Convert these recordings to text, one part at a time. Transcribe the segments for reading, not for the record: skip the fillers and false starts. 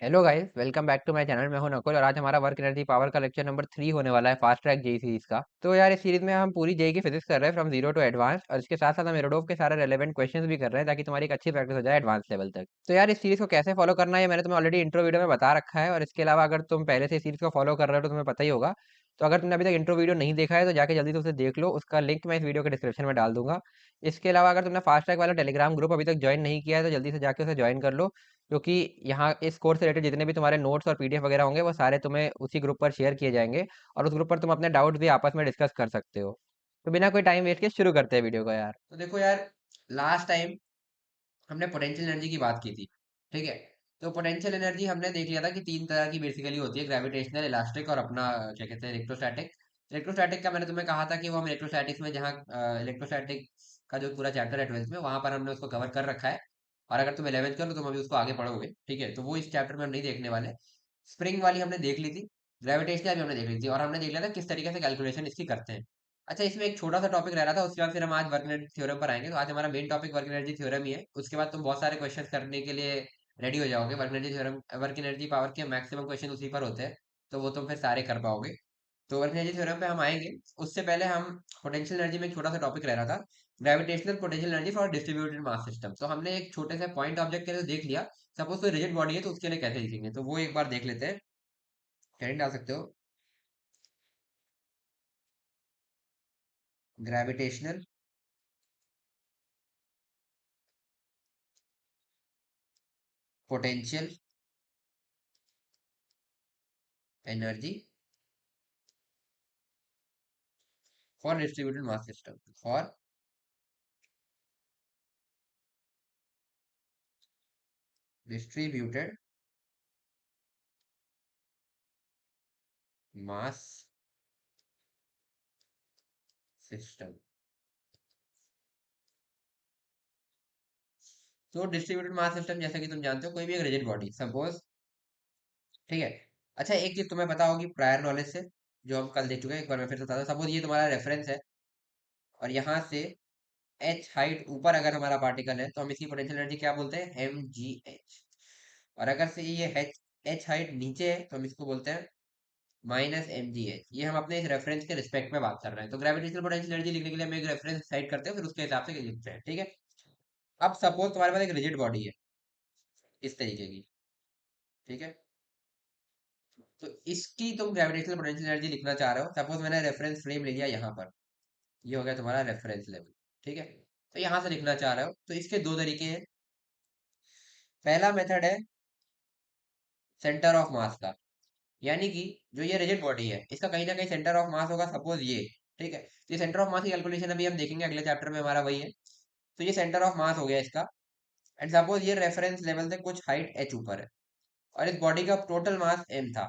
Hello guys, welcome back to my channel. मैं हूं नकुल और आज हमारा वर्क एनर्जी पावर का लेक्चर नंबर 3 होने वाला है, फास्ट ट्रैक जेई सीरीज का। तो यार इस सीरीज में हम पूरी जेई की फिजिक्स कर रहे हैं फ्रॉम जीरो टू एडवांस, और इसके साथ साथ हम एरोडोव के सारे रेलेवेंट क्वेश्चंस भी कर रहे हैं ताकि तुम्हारी एक अच्छी प्रैक्टिस हो जाए एडवांस लेवल तक। तो यार इस सीरीज को कैसे फॉलो करना है ये मैंने तुम्हें ऑलरेडी इंट्रो वीडियो में बता रखा है, और इसके अलावा अगर तुम पहले से इस सीरीज को फॉलो कर रहे हो तो तुम्हें पता ही होगा। तो अगर तुमने अभी तक इंट्रो वीडियो नहीं देखा है तो जाके जल्दी से उसे देख लो, उसका लिंक मैं इस वीडियो के डिस्क्रिप्शन में डाल दूंगा। इसके अलावा अगर तुमने फास्ट ट्रैक वाला टेलीग्राम ग्रुप अभी तक ज्वाइन नहीं किया है तो जल्दी से जाके उसे ज्वाइन कर लो, क्योंकि यहाँ इस कोर्स से रिलेटेड जितने भी तुम्हारे नोट्स और पीडीएफ वगैरह होंगे वो सारे तुम्हें उसी ग्रुप पर शेयर किए जाएंगे, और उस ग्रुप पर तुम अपने डाउट्स भी आपस में डिस्कस कर सकते हो। तो बिना कोई टाइम वेस्ट के शुरू करते हैं वीडियो को यार। तो देखो यार, लास्ट टाइम हमने पोटेंशियल एनर्जी की बात की थी, ठीक है। तो पोटेंशियल एनर्जी हमने देख लिया था कि तीन तरह की बेसिकली होती है, ग्रेविटेशनल, इलास्टिक और अपना क्या कहते हैं, इलेक्ट्रोस्टैटिक। इलेक्ट्रोस्टैटिक का मैंने तुम्हें कहा था कि वो हम इलेक्ट्रोस्टैटिक्स में जहाँ इलेक्ट्रोस्टैटिक का जो पूरा चैप्टर है 12th में, वहां पर हमने उसको कवर कर रखा है। और अगर तुम 11th करो तो तुम अभी उसको आगे पढ़ोगे, ठीक है। तो वो इस चैप्टर में हम नहीं देखने वाले। स्प्रिंग वाली हमने देख ली थी, ग्रेविटेशनल भी हमने देख ली थी, और हमने देख लिया था किस तरीके से कैलकुलेशन इसकी करते हैं। अच्छा, इसमें एक छोटा सा टॉपिक रह रहा था, उसके बाद फिर हम आज वर्क एनर्जी थ्योरम पर आएंगे। तो आज हमारा main topic work energy theorem ही है, उसके बाद तुम बहुत सारे क्वेश्चन करने के लिए रेडी हो जाओगे। Work energy theorem, work energy power के मैक्सिमम क्वेश्चन उसी पर होते हैं, तो वो तुम फिर सारे कर पाओगे। तो वर्क एनर्जी थ्योरम पे हम आएंगे। उससे पहले हम पोटेंशियल एनर्जी में एक छोटा सा टॉपिक रह रहा था, gravitational potential energy for distributed mass system. तो हमने एक छोटे से पॉइंट ऑब्जेक्ट के लिए देख लिया। सपोज कोई रिजिड बॉडी है तो उसके लिए कैसे लिखेंगे, तो वो एक बार देख लेते हैं। हेडिंग डाल सकते हो, gravitational potential energy for distributed mass system, for distributed mass system. तो डिस्ट्रीब्यूटेड मास सिस्टम, जैसा कि तुम जानते हो, कोई भी एक रिजिड बॉडी सपोज, ठीक है। अच्छा, एक चीज तुम्हें पता होगी प्रायर नॉलेज से, जो हम कल देख चुके हैं, एक बार मैं फिर से बताता हूँ। सपोज ये तुम्हारा रेफरेंस है, और यहाँ से एच हाइट ऊपर अगर हमारा पार्टिकल है तो हम इसकी पोटेंशियल एनर्जी क्या बोलते हैं, एम जी एच। और अगर से ये एच एच हाइट नीचे है तो हम इसको बोलते हैं माइनस एम जी एच। ये हम अपने इस रेफरेंस के रिस्पेक्ट में बात कर रहे हैं। तो ग्रेविटेशनल पोटेंशियल एनर्जी लिखने के लिए हम एक रेफरेंस साइड करते हैं, फिर उसके हिसाब से लिखते हैं, ठीक है। अब सपोज तुम्हारे पास एक रिजिड बॉडी है इस तरीके की, ठीक है। तो इसकी तुम ग्रेविटेशनल पोटेंशियल एनर्जी लिखना चाह रहे हो। सपोज मैंने रेफरेंस फ्रेम ले लिया यहाँ पर, ये हो गया तुम्हारा रेफरेंस लेवल, ठीक है। तो यहाँ से लिखना चाह रहे हो तो इसके दो तरीके हैं। पहला मेथड है सेंटर ऑफ मास का, यानी कि जो ये रिजिड बॉडी है इसका कहीं ना कहीं सेंटर ऑफ मास होगा, सपोज ये, ठीक है। तो ये सेंटर ऑफ मास की कैलकुलेशन अभी हम देखेंगे अगले चैप्टर में, हमारा वही है। तो ये सेंटर ऑफ मास हो गया इसका। एंड सपोज ये रेफरेंस लेवल से कुछ हाइट एच ऊपर है, और इस बॉडी का टोटल मास एम था।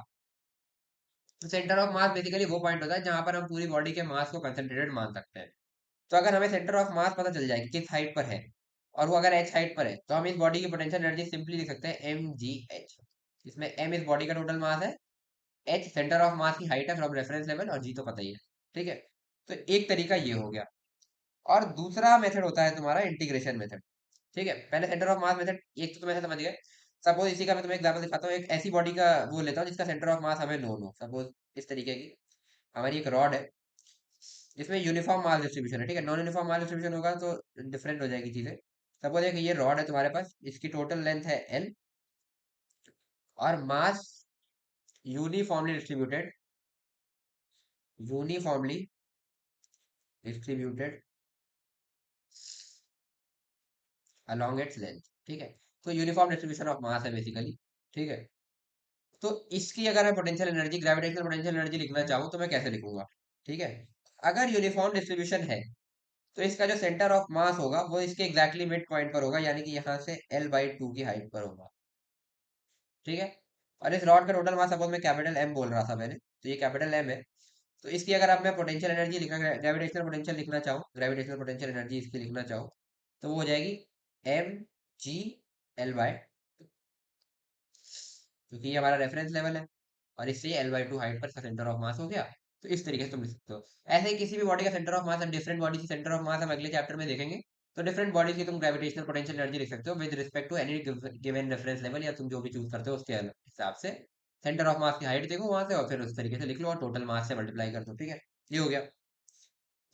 तो सेंटर ऑफ मास बेसिकली वो पॉइंट होता है जहां पर हम पूरी बॉडी के मास को कंसेंट्रेटेड मान सकते हैं। तो अगर हमें सेंटर ऑफ मास पता चल जाए कि किस हाइट पर है, और वो अगर एच हाइट पर है, तो हम इस बॉडी की पोटेंशियल एनर्जी सिंपली लिख सकते हैं एम जी एच। इसमें एम इस बॉडी का टोटल मास है, एच सेंटर ऑफ मास की हाइट है फ्रॉम रेफरेंस लेवल, और जी तो पता ही है, ठीक है। तो एक तरीका ये हो गया। और दूसरा मेथड होता है तुम्हारा इंटीग्रेशन मेथड, ठीक है। पहले सेंटर ऑफ मास मेथड, एक तो तुम ऐसे समझ गए। सपोज इसी का मैं तुम्हें एग्जांपल दिखाता हूँ, एक ऐसी बॉडी का वो लेता हूँ जिसका सेंटर ऑफ मास हमें नोन हो। सपोज इस तरीके की हमारी एक रॉड है जिसमें यूनिफॉर्म मास डिस्ट्रीब्यूशन है, ठीक है। नॉन यूनिफॉर्म मास डिस्ट्रीब्यूशन होगा तो डिफरेंट हो जाएगी चीजें। सपोज एक ये रॉड है तुम्हारे पास, इसकी टोटल लेंथ है एल, और mass uniformly distributed, uniformly distributed along its length, ठीक है। तो यूनिफॉर्म डिस्ट्रीब्यूशन ऑफ मास है बेसिकली, ठीक है। तो इसकी अगर मैं potential energy, gravitational potential energy लिखना चाहूँ तो मैं कैसे लिखूंगा, ठीक है। अगर यूनिफॉर्म डिस्ट्रीब्यूशन है तो इसका जो सेंटर ऑफ मास होगा वो इसके एग्जैक्टली मिड पॉइंट पर होगा, यानी कि यहाँ से L/2 की हाइट पर होगा, ठीक है। और इस रॉड का टोटल मास, सपोज मैं कैपिटल एम बोल रहा था मैंने, तो ये कैपिटल एम है। तो इसकी अगर आप मैं पोटेंशियल एनर्जी लिखना, ग्रेविटेशनल पोटेंशियल लिखना चाहूँ, ग्रेविटेशनल पोटेंशियल एनर्जी इसकी लिखना चाहूँ, तो वो हो जाएगी mg/L, क्योंकि ये हमारा रेफरेंस लेवल है, और इससे L/2 हाइट पर इसका सेंटर ऑफ मास हो गया। तो इस तरीके से तुम लिख सकते हो। ऐसे ही किसी भी बॉडी का centre of mass, different body की सेंटर ऑफ मास हम अगले चैप्टर में देखेंगे। तो डिफरेंट बॉडीज की तुम ग्रेविटेशनल पोटेंशियल एनर्जी लिख सकते हो with respect to any given reference level, या तुम जो भी चूज करते हो उसके हिसाब से सेंटर ऑफ मास की हाइट देखो वहां से और फिर उस तरीके से लिख लो और टोटल मास से मल्टीप्लाई कर दो। ठीक है, ये हो गया।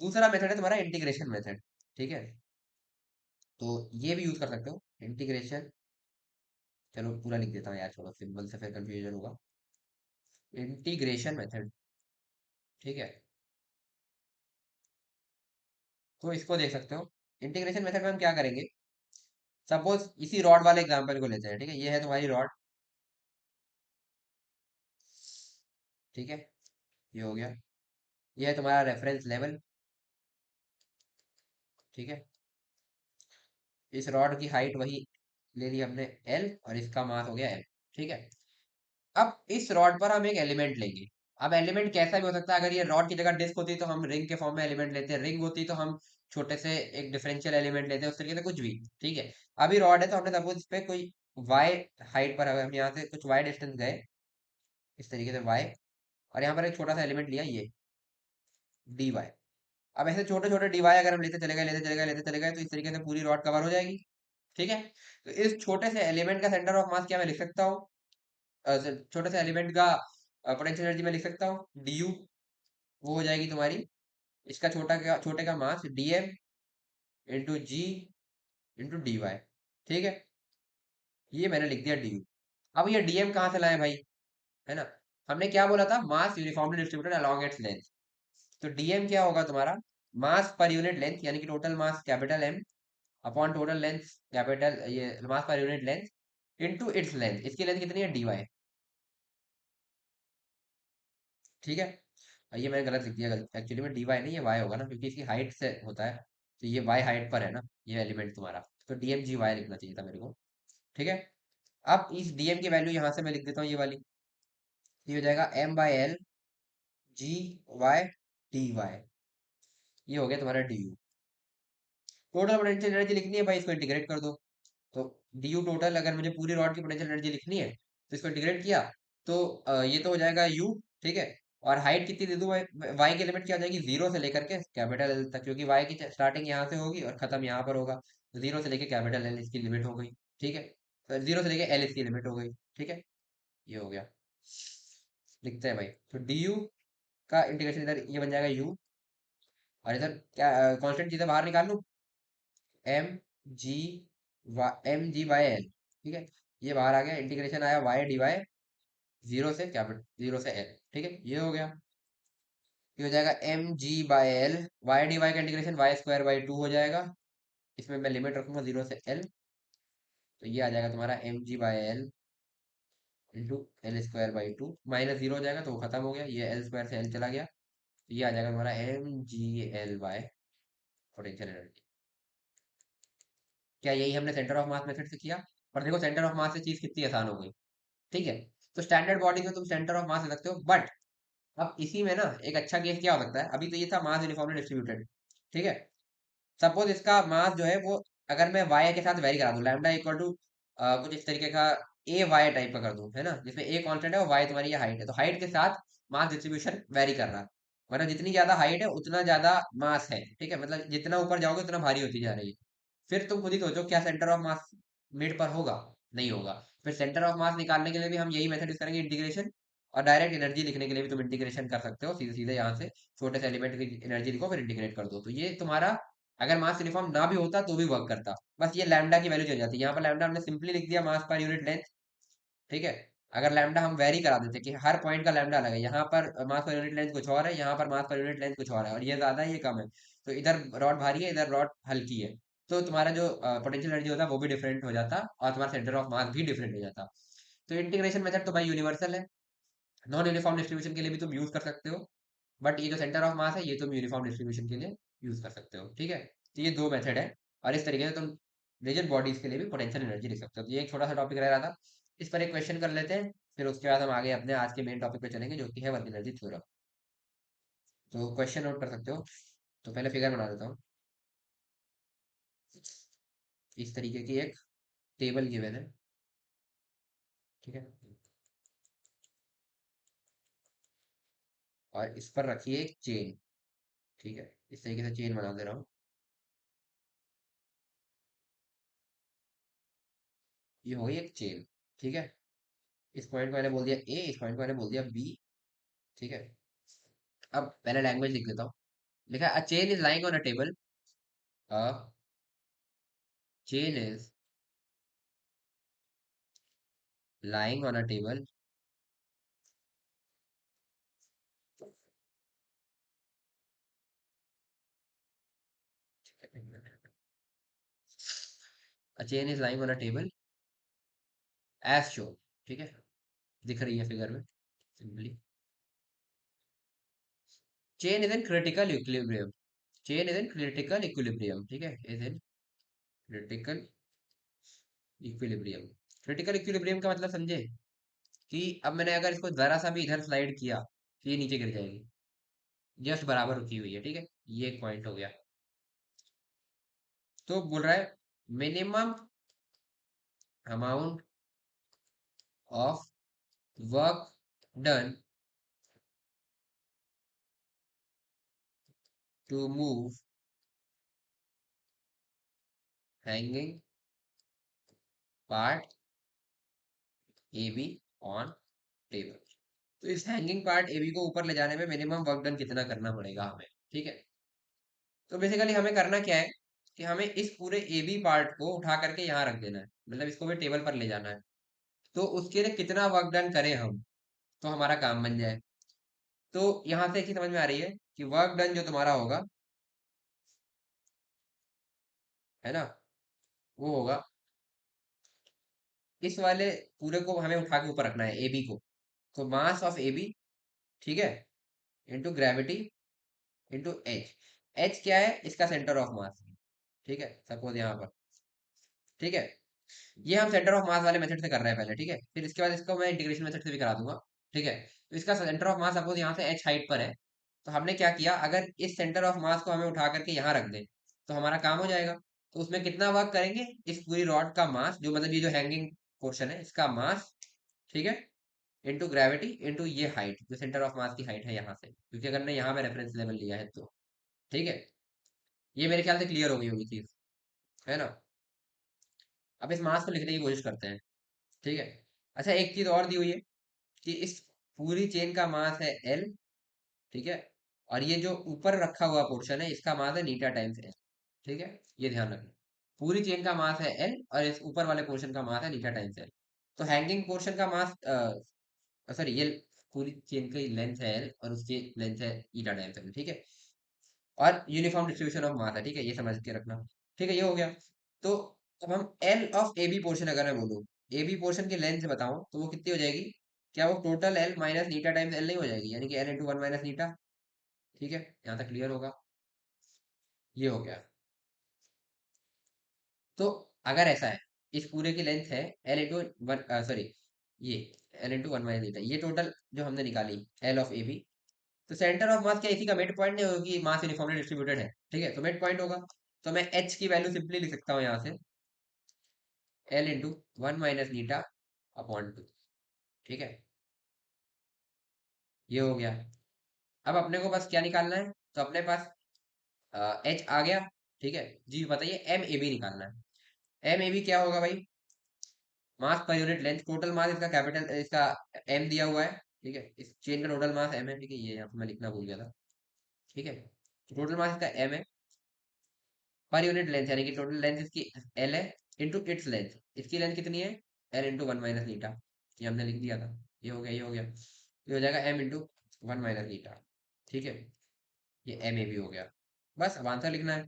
दूसरा मेथड है तुम्हारा इंटीग्रेशन मेथड। ठीक है, तो ये भी यूज कर सकते हो इंटीग्रेशन। चलो पूरा लिख देता हूँ यार, छोड़ो सिंबल से फिर कंफ्यूजन होगा। Integration method. ठीक है, तो इसको देख सकते हो। इंटीग्रेशन मेथड में हम क्या करेंगे, सपोज इसी रॉड वाले एग्जांपल को लेते हैं। ठीक है, ये है तुम्हारी रॉड। ठीक है, ये हो गया। ये है तुम्हारा रेफरेंस लेवल। ठीक है, इस रॉड की हाइट वही ले ली हमने एल, और इसका मास हो गया एम। ठीक है, अब इस रॉड पर हम एक एलिमेंट लेंगे। अब एलिमेंट कैसा भी हो सकता है, अगर ये रॉड की जगह डिस्क होती तो हम रिंग के फॉर्म में एलिमेंट लेते हैं, रिंग होती तो हम छोटे से एक डिफरेंशियल एलिमेंट लेते हैं, उस तरीके से कुछ भी। ठीक है, अभी रॉड है तो हमने सपोज इस पे कोई वाई हाइट पर, हम यहाँ से कुछ वाई डिस्टेंस गए इस तरीके से वाई, और यहाँ पर एक छोटा सा एलिमेंट लिया ये डी वाई। अब ऐसे छोटे छोटे डी वाई अगर हम लेते चले गए लेते चले गए लेते चले गए तो इस तरीके से पूरी रॉड कवर हो जाएगी। ठीक है, तो इस छोटे से एलिमेंट का सेंटर ऑफ मास क्या मैं लिख सकता हूँ, छोटे से एलिमेंट का पोटेंशियल एनर्जी में लिख सकता हूँ डी यू। वो हो जाएगी तुम्हारी, इसका छोटे का मास डी एम इंटू जी इंटू डी वाई। ठीक है, ये मैंने लिख दिया डी यू। अब ये डीएम कहाँ से लाए भाई, है ना। हमने क्या बोला था, mass uniformly distributed along its length. तो डीएम क्या होगा तुम्हारा, मास पर यूनिट लेंथ, यानी कि total mass capital M upon total length capital ये मास पर unit length into its length. इसकी लेंथ कितनी है डी वाई। ठीक है, और ये मैंने गलत लिख दिया, एक्चुअली में डी वाई नहीं, ये वाई होगा ना, क्योंकि इसकी हाइट से होता है। तो ये वाई हाइट पर है ना ये एलिमेंट तुम्हारा, तो डीएम जी वाई लिखना चाहिए था मेरे को। ठीक है, अब इस डीएम की वैल्यू यहाँ से मैं लिख देता हूँ ये वाली। ये हो जाएगा M by L G Y D Y. ये हो गया तुम्हारा D U. Total potential energy लिखनी है भाई, इसको इंटीग्रेट कर दो। तो डी यू टोटल, अगर मुझे पूरी रॉड की पोटेंशियल एनर्जी लिखनी है तो इसको इंटीग्रेट किया तो ये तो हो जाएगा यू। ठीक है, और हाइट कितनी दे दूं, वाई की लिमिट क्या हो जाएगी, जीरो से लेकर के कैपिटल एल तक, क्योंकि वाई की स्टार्टिंग यहाँ से होगी और खत्म यहाँ पर होगा। जीरो से लेके कैपिटल एल इसकी लिमिट हो गई। ठीक है, तो जीरो से लेके एल इसकी लिमिट हो गई। ठीक है, ये हो गया। लिखते हैं भाई, तो डी यू का इंटीग्रेशन इधर ये बन जाएगा यू, और इधर क्या कांस्टेंट चीजें बाहर निकाल लूं, M G M G by L. ठीक है, ये बाहर आ गया, इंटीग्रेशन आया वाई डी वाई, जीरो से कैपिटल जीरो से एल। ठीक है, ये हो गया। ये हो जाएगा M G by L, Y D Y का integration Y square by two हो जाएगा। इसमें मैं लिमिट रखूंगा जीरो से एल, तो ये आ जाएगा तुम्हारा M G by L into L square by two, minus zero हो जाएगा तो वो खत्म हो गया, ये एल स्क्वायर से एल चला गया। तो ये आ जाएगा तुम्हारा M G L by potential energy. क्या यही हमने सेंटर ऑफ मास मेथड से किया, पर देखो सेंटर ऑफ मास से चीज कितनी आसान हो गई। ठीक है, तो स्टैंडर्ड बॉडी में तुम सेंटर ऑफ मास ले सकते हो, बट अब इसी में ना एक अच्छा केस क्या हो सकता है, अभी तो ये था मास यूनिफॉर्मली डिस्ट्रीब्यूटेड। ठीक है, सपोज इसका मास जो है वो, अगर मैं वाई के साथ वेरी करा दूं, लैम्डा इक्वल टू कुछ इस तरीके का ए वाई टाइप का कर दूं, है ना, जिसमें ए कांस्टेंट है और वाई तुम्हारी ये हाइट है, तो हाइट के साथ मास डिस्ट्रीब्यूशन वेरी कर रहा है। मतलब जितनी ज्यादा हाइट है उतना ज्यादा मास है। ठीक है, मतलब जितना ऊपर जाओगे उतना भारी होती जा रही है। फिर तुम खुद ही सोचो क्या सेंटर ऑफ मास मिड पर होगा, नहीं होगा। फिर सेंटर ऑफ मास निकालने के लिए भी हम यही मेथड यूज करेंगे, इंटीग्रेशन। और डायरेक्ट एनर्जी लिखने के लिए भी तुम इंटीग्रेशन कर सकते हो, सीधे सीधे यहाँ से छोटे से एलिमेंट की एनर्जी लिखो फिर इंटीग्रेट कर दो, तो ये तुम्हारा अगर मास यूनिफॉर्म ना भी होता तो भी वर्क करता। बस ये लैम्डा की वैल्यू चल जाती है, यहाँ पर लैम्डा हमने सिंपली लिख दिया मास पर यूनिट लेंथ। ठीक है, अगर लैम्डा हम वेरी करा देते कि हर पॉइंट का लैम्डा अलग है, यहाँ पर मास पर यूनिट लेंथ कुछ और है, यहाँ पर मास पर यूनिट लेंथ कुछ और है, और ये ज्यादा है ये कम है, तो इधर रॉड भारी है इधर रॉड हल्की है, तो तुम्हारा जो पोटेंशियल एनर्जी होता है वो भी डिफरेंट हो जाता और तुम्हारा सेंटर ऑफ मास भी डिफरेंट हो जाता। तो इंटीग्रेशन मेथड तो भाई यूनिवर्सल है, नॉन यूनिफॉर्म डिस्ट्रीब्यूशन के लिए भी तुम यूज कर सकते हो, बट ये जो सेंटर ऑफ मास है ये तुम यूनिफॉर्म डिस्ट्रीब्यूशन के लिए यूज कर सकते हो। ठीक है, तो ये दो मेथड है, और इस तरीके से तुम रिजिड बॉडीज के लिए भी पोटेंशियल एनर्जी लिख सकते हो। तो ये एक छोटा सा टॉपिक रह रहा था, इस पर एक क्वेश्चन कर लेते हैं, फिर उसके बाद हम आगे अपने आज के मेन टॉपिक पे चलेंगे जो कि है वर्क एनर्जी थ्योरम। तो क्वेश्चन नोट कर सकते हो, तो पहले फिगर बना देता हूँ। इस तरीके की एक टेबल गिवन है। ठीक है, और इस पर रखिए एक चेन। ठीक है, इस तरीके से चेन बना दे रहा हूँ। ये हो गई एक चेन। ठीक है, इस पॉइंट को मैंने बोल दिया ए, इस पॉइंट को मैंने बोल दिया बी। ठीक है, अब पहले लैंग्वेज लिख देता हूँ। लिखा है, a chain is lying on a table, a chain is lying on a table, a chain is lying on a table as show. ठीक है, दिख रही है फिगर में simply. Chain is in critical equilibrium, chain is in critical equilibrium. ठीक है, is in critical equilibrium. Critical equilibrium का मतलब समझे कि अब मैंने अगर इसको जरा सा भी इधर स्लाइड किया तो ये नीचे गिर जाएगी। जस्ट बराबर रुकी हुई है। ठीक है, ये एक पॉइंट हो गया। तो बोल रहा है minimum amount of work done to move hanging part A B on table. तो इस हैंगिंग पार्ट ए बी को ऊपर ले जाने में मिनिमम वर्क डन कितना करना पड़ेगा हमें। ठीक है, तो बेसिकली हमें करना क्या है कि हमें इस पूरे ए बी पार्ट को उठा करके यहाँ रख देना है, मतलब इसको भी टेबल पर ले जाना है। तो उसके लिए कितना वर्क डन करें हम, तो हमारा काम बन जाए। तो यहाँ से एक ही समझ में आ रही है कि वर्क डन जो तुम्हारा होगा, है ना, वो होगा इस वाले पूरे को हमें उठा के ऊपर रखना है ए बी को। तो मास ऑफ ए बी, ठीक है, into gravity into H. H क्या है, इसका सेंटर ऑफ मास। ठीक है, सपोज यहाँ पर। ठीक है, ये हम सेंटर ऑफ मास वाले मेथड से कर रहे हैं पहले। ठीक है, फिर इसके बाद इसको मैं इंटीग्रेशन मेथड से भी करा दूंगा। ठीक है, तो इसका सेंटर ऑफ मास सपोज यहाँ से एच हाइट पर है। तो हमने क्या किया, अगर इस सेंटर ऑफ मास को हमें उठा करके यहाँ रख दें तो हमारा काम हो जाएगा। तो उसमें कितना वर्क करेंगे, इस पूरी रॉड का मास, जो मतलब ये जो हैंगिंग पोर्शन है इसका मास, ठीक है, इंटू ग्रेविटी इंटू ये हाइट, जो सेंटर ऑफ मास की हाइट है यहाँ से, क्योंकि अगर मैं यहाँ पे रेफरेंस लेवल लिया है तो। ठीक है, ये मेरे ख्याल से क्लियर हो गई होगी चीज, है ना। अब इस मास को लिखने की कोशिश करते हैं। ठीक है, अच्छा एक चीज और दी हुई है कि इस पूरी चेन का मास है एल। ठीक है, और ये जो ऊपर रखा हुआ पोर्शन है इसका मास है नीटा टाइम्स एल। ठीक है, ये ध्यान रखना, पूरी चेन का मास है एल और इस ऊपर वाले पोर्शन का मास है नीटा टाइम्स एल। तो हैंगिंग पोर्शन का मास, सॉरी, ये पूरी चेन की लेंथ है एल और उसकी लेंथ है ईटा टाइम्स एल। ठीक है, और यूनिफॉर्म डिस्ट्रीब्यूशन ऑफ मास है। ठीक है, ये समझ के रखना। ठीक है, ये हो गया। तो अब हम L of A B portion अगर मैं बोलूँ, ए बी पोर्शन की लेंथ बताऊं तो वो कितनी हो जाएगी, क्या वो total L minus eta times L नहीं हो जाएगी, यानी कि L into one minus eta. ठीक है, यहाँ तक क्लियर होगा। ये हो गया। तो अगर ऐसा है, इस पूरे की लेंथ है एल इंटू वन, सॉरी, ये एल इंटू वन माइनस नीटा, ये टोटल जो हमने निकाली एल ऑफ ए बी। तो सेंटर ऑफ मास क्या इसी का मिड पॉइंट नहीं होगी, मास यूनिफॉर्मली डिस्ट्रीब्यूटेड है। ठीक है, तो मिड पॉइंट होगा। तो मैं एच की वैल्यू सिंपली लिख सकता हूँ यहाँ से, L into one minus eta upon two. ठीक है, ये हो गया। अब अपने को बस क्या निकालना है, तो अपने पास एच आ गया। ठीक है जी, बताइए एम ए बी निकालना है। एम ए बी क्या होगा भाई, मास पर यूनिट लेंथ, टोटल मास इसका कैपिटल इसका एम दिया हुआ है। ठीक है, इस चेन का टोटल मास एम है। ठीक है, ये यहाँ पे मैं लिखना भूल गया था। ठीक है, टोटल मास इसका एम है, पर यूनिट लेंथ यानी कि टोटल लेंथ इसकी एल है, इंटू इट्स लेंथ, इसकी लेंथ कितनी है, एल इंटू वन माइनस नीटा। ये हमने लिख दिया था। ये हो गया, ये हो गया, ये हो जाएगा M into one minus eta. ठीक है, ये एम ए बी हो गया। बस अब आंसर लिखना है।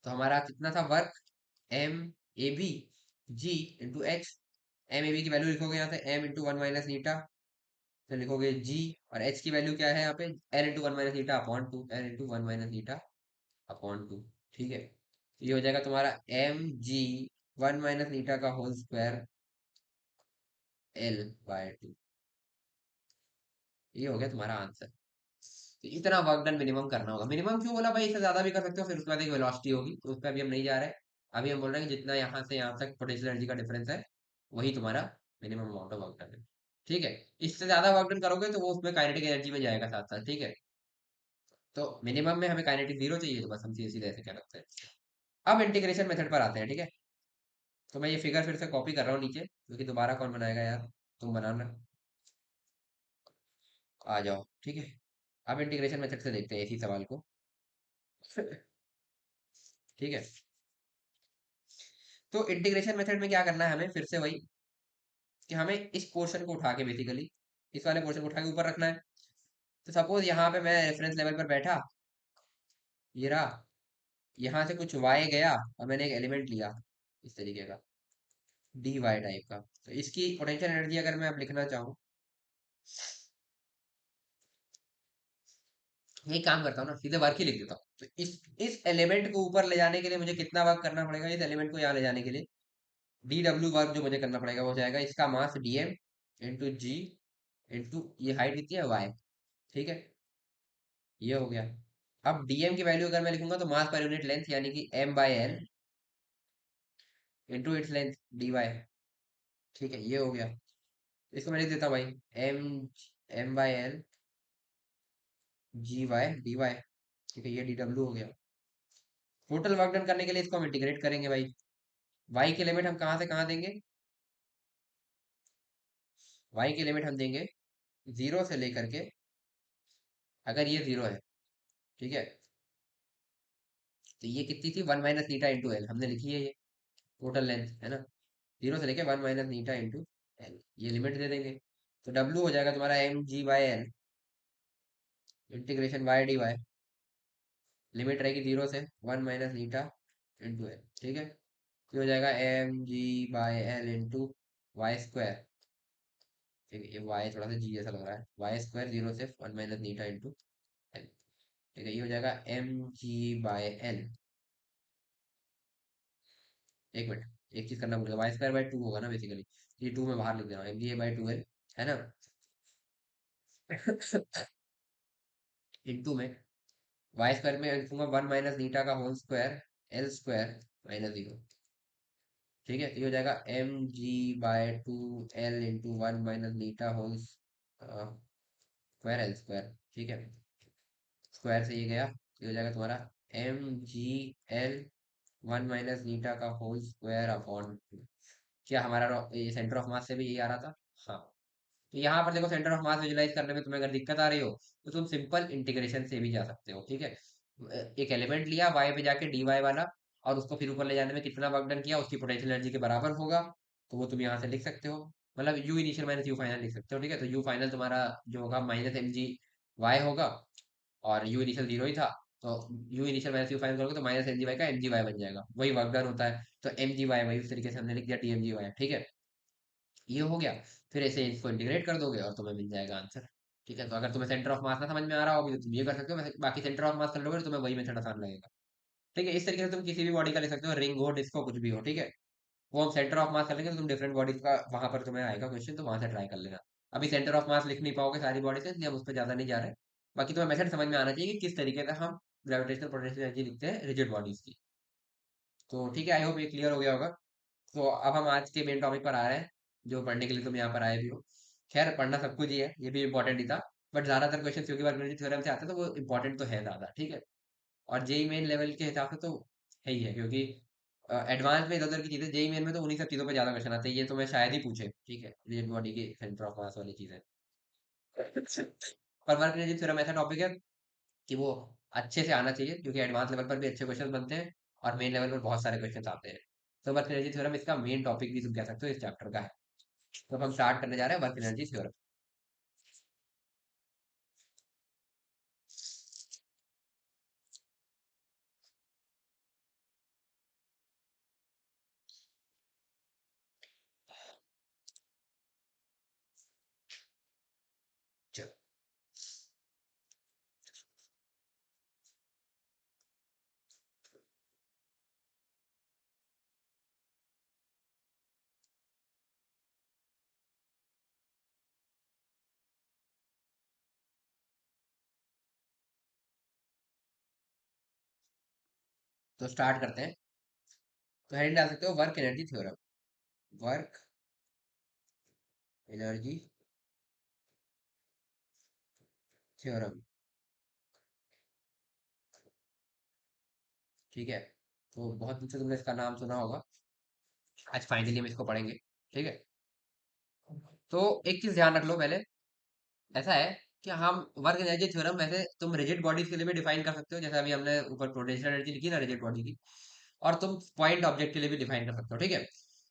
तो हमारा कितना था work, M A B G into H. M A B की वैल्यू लिखोगे यहाँ से M into one minus eta, फिर लिखोगे जी, और एच की वैल्यू क्या है यहाँ पे, L into one minus eta upon two, L into one minus eta upon two. ठीक है, तो ये हो जाएगा तुम्हारा M G one minus eta का whole square L by two. ये हो गया तुम्हारा आंसर। तो इतना वर्क डन मिनिमम करना होगा। मिनिमम क्यों बोला भाई, इससे ज्यादा भी कर सकते हो, फिर उसके बाद एक वेलोसिटी होगी, तो उस पर अभी हम नहीं जा रहे हैं। अभी हम बोल रहे हैं कि जितना यहाँ से यहाँ तक पोटेंशियल एनर्जी का डिफरेंस है, वही तुम्हारा minimum amount of work done है। ठीक है, इससे ज्यादा वर्क डन करोगे तो वो उसमें काइनेटिक एनर्जी में जाएगा साथ साथ। ठीक है, तो मिनिमम में हमें काइनेटिक जीरो चाहिए, तो बस हम सीधे सीधे ऐसे कह सकते हैं। अब इंटीग्रेशन मेथड पर आते हैं। ठीक है, तो मैं ये फिगर फिर से कॉपी कर रहा हूँ नीचे, क्योंकि दोबारा कौन बनाएगा यार, तुम बनाना। आ जाओ, ठीक है। अब इंटीग्रेशन मेथड से देखते हैं इसी सवाल को। ठीक है। तो इंटीग्रेशन मेथड में क्या करना है हमें, फिर से वही, कि हमें इस पोर्शन को उठा के बेसिकली इस वाले पोर्शन को उठा के ऊपर रखना है। तो सपोज यहाँ पे मैं रेफरेंस लेवल पर बैठा, ये रहा, यहाँ से कुछ y गया और मैंने एक एलिमेंट लिया इस तरीके का, dy टाइप का। तो इसकी पोटेंशियल एनर्जी अगर मैं अब लिखना चाहूँ, यही काम करता हूँ ना, सीधे वर्क ही लिख देता हूँ। तो इस एलिमेंट को ऊपर ले जाने के लिए मुझे कितना वर्क करना पड़ेगा, इस एलिमेंट को यहाँ ले जाने के लिए डी डब्ल्यू वर्क जो मुझे करना पड़ेगा वो हो जाएगा इसका मास डी एम इंटू जी इंटू ये हाइट कितनी है वाई। ठीक है, ये हो गया। अब डीएम की वैल्यू अगर मैं लिखूंगा तो मास पर यूनिट लेंथ यानी कि M by L into its length D Y. ठीक है, ये हो गया। इसको मैं लिख देता हूँ भाई, M M by L G Y D Y. ठीक है, ये डी डब्ल्यू हो गया। टोटल वर्क डन करने के लिए इसको हम इंटीग्रेट करेंगे भाई। वाई की लिमिट हम कहाँ से कहाँ देंगे, वाई की लिमिट हम देंगे जीरो से लेकर के, अगर ये जीरो है, ठीक है, तो ये कितनी थी, one minus eta into L हमने लिखी है ये टोटल लेंथ है ना, जीरो से लेके one minus eta into L, ये लिमिट दे देंगे। तो डब्ल्यू हो जाएगा तुम्हारा M G by L integration Y D Y, limit रहेगी जीरो से one minus eta into L. ठीक है, ये हो जाएगा M G by L into Y square. ठीक है, ये वाई थोड़ा सा जी जैसा लग रहा है, वाई स्क्वायर जीरो से one minus eta into L. ठीक है, ये हो जाएगा एम जी बाई एल, एक मिनट एक चीज करना भूल गया, वाई स्क्वायर बाई टू होगा ना बेसिकली, ये टू में बाहर लिख दे रहा हूँ, M G A by two L है ना। इंटू में वाई स्क्वायर में लिखूंगा वन माइनस नीटा का whole square L square minus zero. ठीक है, तो ये हो जाएगा M G by two L into one minus eta whole square L square. ठीक है, स्क्वायर से ये गया, ये हो जाएगा तुम्हारा M G L one minus eta का होल स्क्वायर अपॉन, क्या हमारा ये सेंटर ऑफ मास से भी यही आ रहा था। हाँ, तो यहाँ पर देखो सेंटर ऑफ मास विजुलाइज करने में तुम्हें अगर दिक्कत आ रही हो तो तुम सिंपल इंटीग्रेशन से भी जा सकते हो। ठीक है, एक एलिमेंट लिया वाई पे जाके डी वाई वाला, और उसको फिर ऊपर ले जाने में कितना वर्क डन किया उसकी पोटेंशियल एनर्जी के बराबर होगा, तो वो तुम यहाँ से लिख सकते हो। मतलब you initial minus U final लिख सकते हो। ठीक है, तो यू फाइनल तुम्हारा जो होगा माइनस एम जी वाई होगा, और यू इनिशियल जीरो ही था, तो you initial minus U final करोगे तो माइनस एम जी वाई का एम जी वाई बन जाएगा, वही वर्क डन होता है। तो एम जी वाई वही उस तरीके से हमने लिख दिया डी एम जी वाई। ठीक है, ये हो गया। फिर ऐसे इसको इंटीग्रेट कर दोगे और तुम्हें मिल जाएगा आंसर। ठीक है, तो अगर तुम्हें सेंटर ऑफ मास ना समझ में आ रहा होगी तो तुम ये कर सकते हो, बाकी सेंटर ऑफ मास कर लोगे तो तुम्हें वही मेथड आसान लगेगा। ठीक है, इस तरीके से तुम किसी भी बॉडी का ले सकते हो, रिंग हो डिस्क हो कुछ भी हो। ठीक है, वो हम सेंटर ऑफ मास कर लेंगे तो तुम डिफरेंट बॉडीज का वहां पर तुम्हें आएगा क्वेश्चन, तो वहां से ट्राई कर लेना। अभी सेंटर ऑफ मास लिख नहीं पाओगे सारी बॉडी से, इसलिए हम उस पर ज्यादा नहीं जा रहे हैं। बाकी तुम्हें मेथड समझ में आना चाहिए कि किस तरीके से हम ग्रेविटेशनल पोटेंशियल एनर्जी लिखते हैं रिजिड बॉडीज की। तो ठीक है, आई होप ये क्लियर हो गया होगा। तो अब हम आज के मेन टॉपिक पर आ रहे हैं, जो पढ़ने के लिए तुम यहाँ पर आए भी हो। खैर पढ़ना सब कुछ ही है, ये भी इंपॉर्टेंट ही था, बट ज्यादातर क्वेश्चन क्योंकि वर्गमूल थ्योरम से आते हैं तो वो इंपॉर्टेंट तो है ज्यादा। ठीक है, और जेई मेन लेवल के हिसाब से तो है ही है, क्योंकि एडवांस में इधर उधर की चीजें, जेई मेन में तो उन्हीं सब चीजों पे ज्यादा क्वेश्चन आते हैं, ये तो मैं शायद ही पूछे। ठीक है, रिजिड बॉडी की सेंटर ऑफ मास वाली चीजें। पर वर्गमूल थ्योरम ऐसा टॉपिक है कि वो अच्छे से आना चाहिए, क्योंकि एडवांस लेवल पर भी अच्छे क्वेश्चन बनते हैं और मेन लेवल पर बहुत सारे क्वेश्चन आते हैं। तो वर्क एनर्जी थ्योरम इसका मेन टॉपिक भी तुम कह सकते हो इस चैप्टर का है। तो अब हम स्टार्ट करने जा रहे हैं वर्क एनर्जी थ्योरम। चलो, तो स्टार्ट करते हैं। तो हेडिंग डाल सकते हो work energy theorem, work energy theorem. ठीक है, तो बहुत दिन से तुमने इसका नाम सुना होगा। आज फाइनली हम इसको पढ़ेंगे। ठीक है, तो एक चीज ध्यान रख लो पहले। ऐसा है कि हम वर्क एनर्जी थ्योरम वैसे तुम रिजिड बॉडीज के लिए भी डिफाइन कर सकते हो, जैसे अभी हमने ऊपर पोटेंशियल एनर्जी लिखी ना रिजिड बॉडी की, और तुम पॉइंट ऑब्जेक्ट के लिए भी डिफाइन कर सकते हो। ठीक है,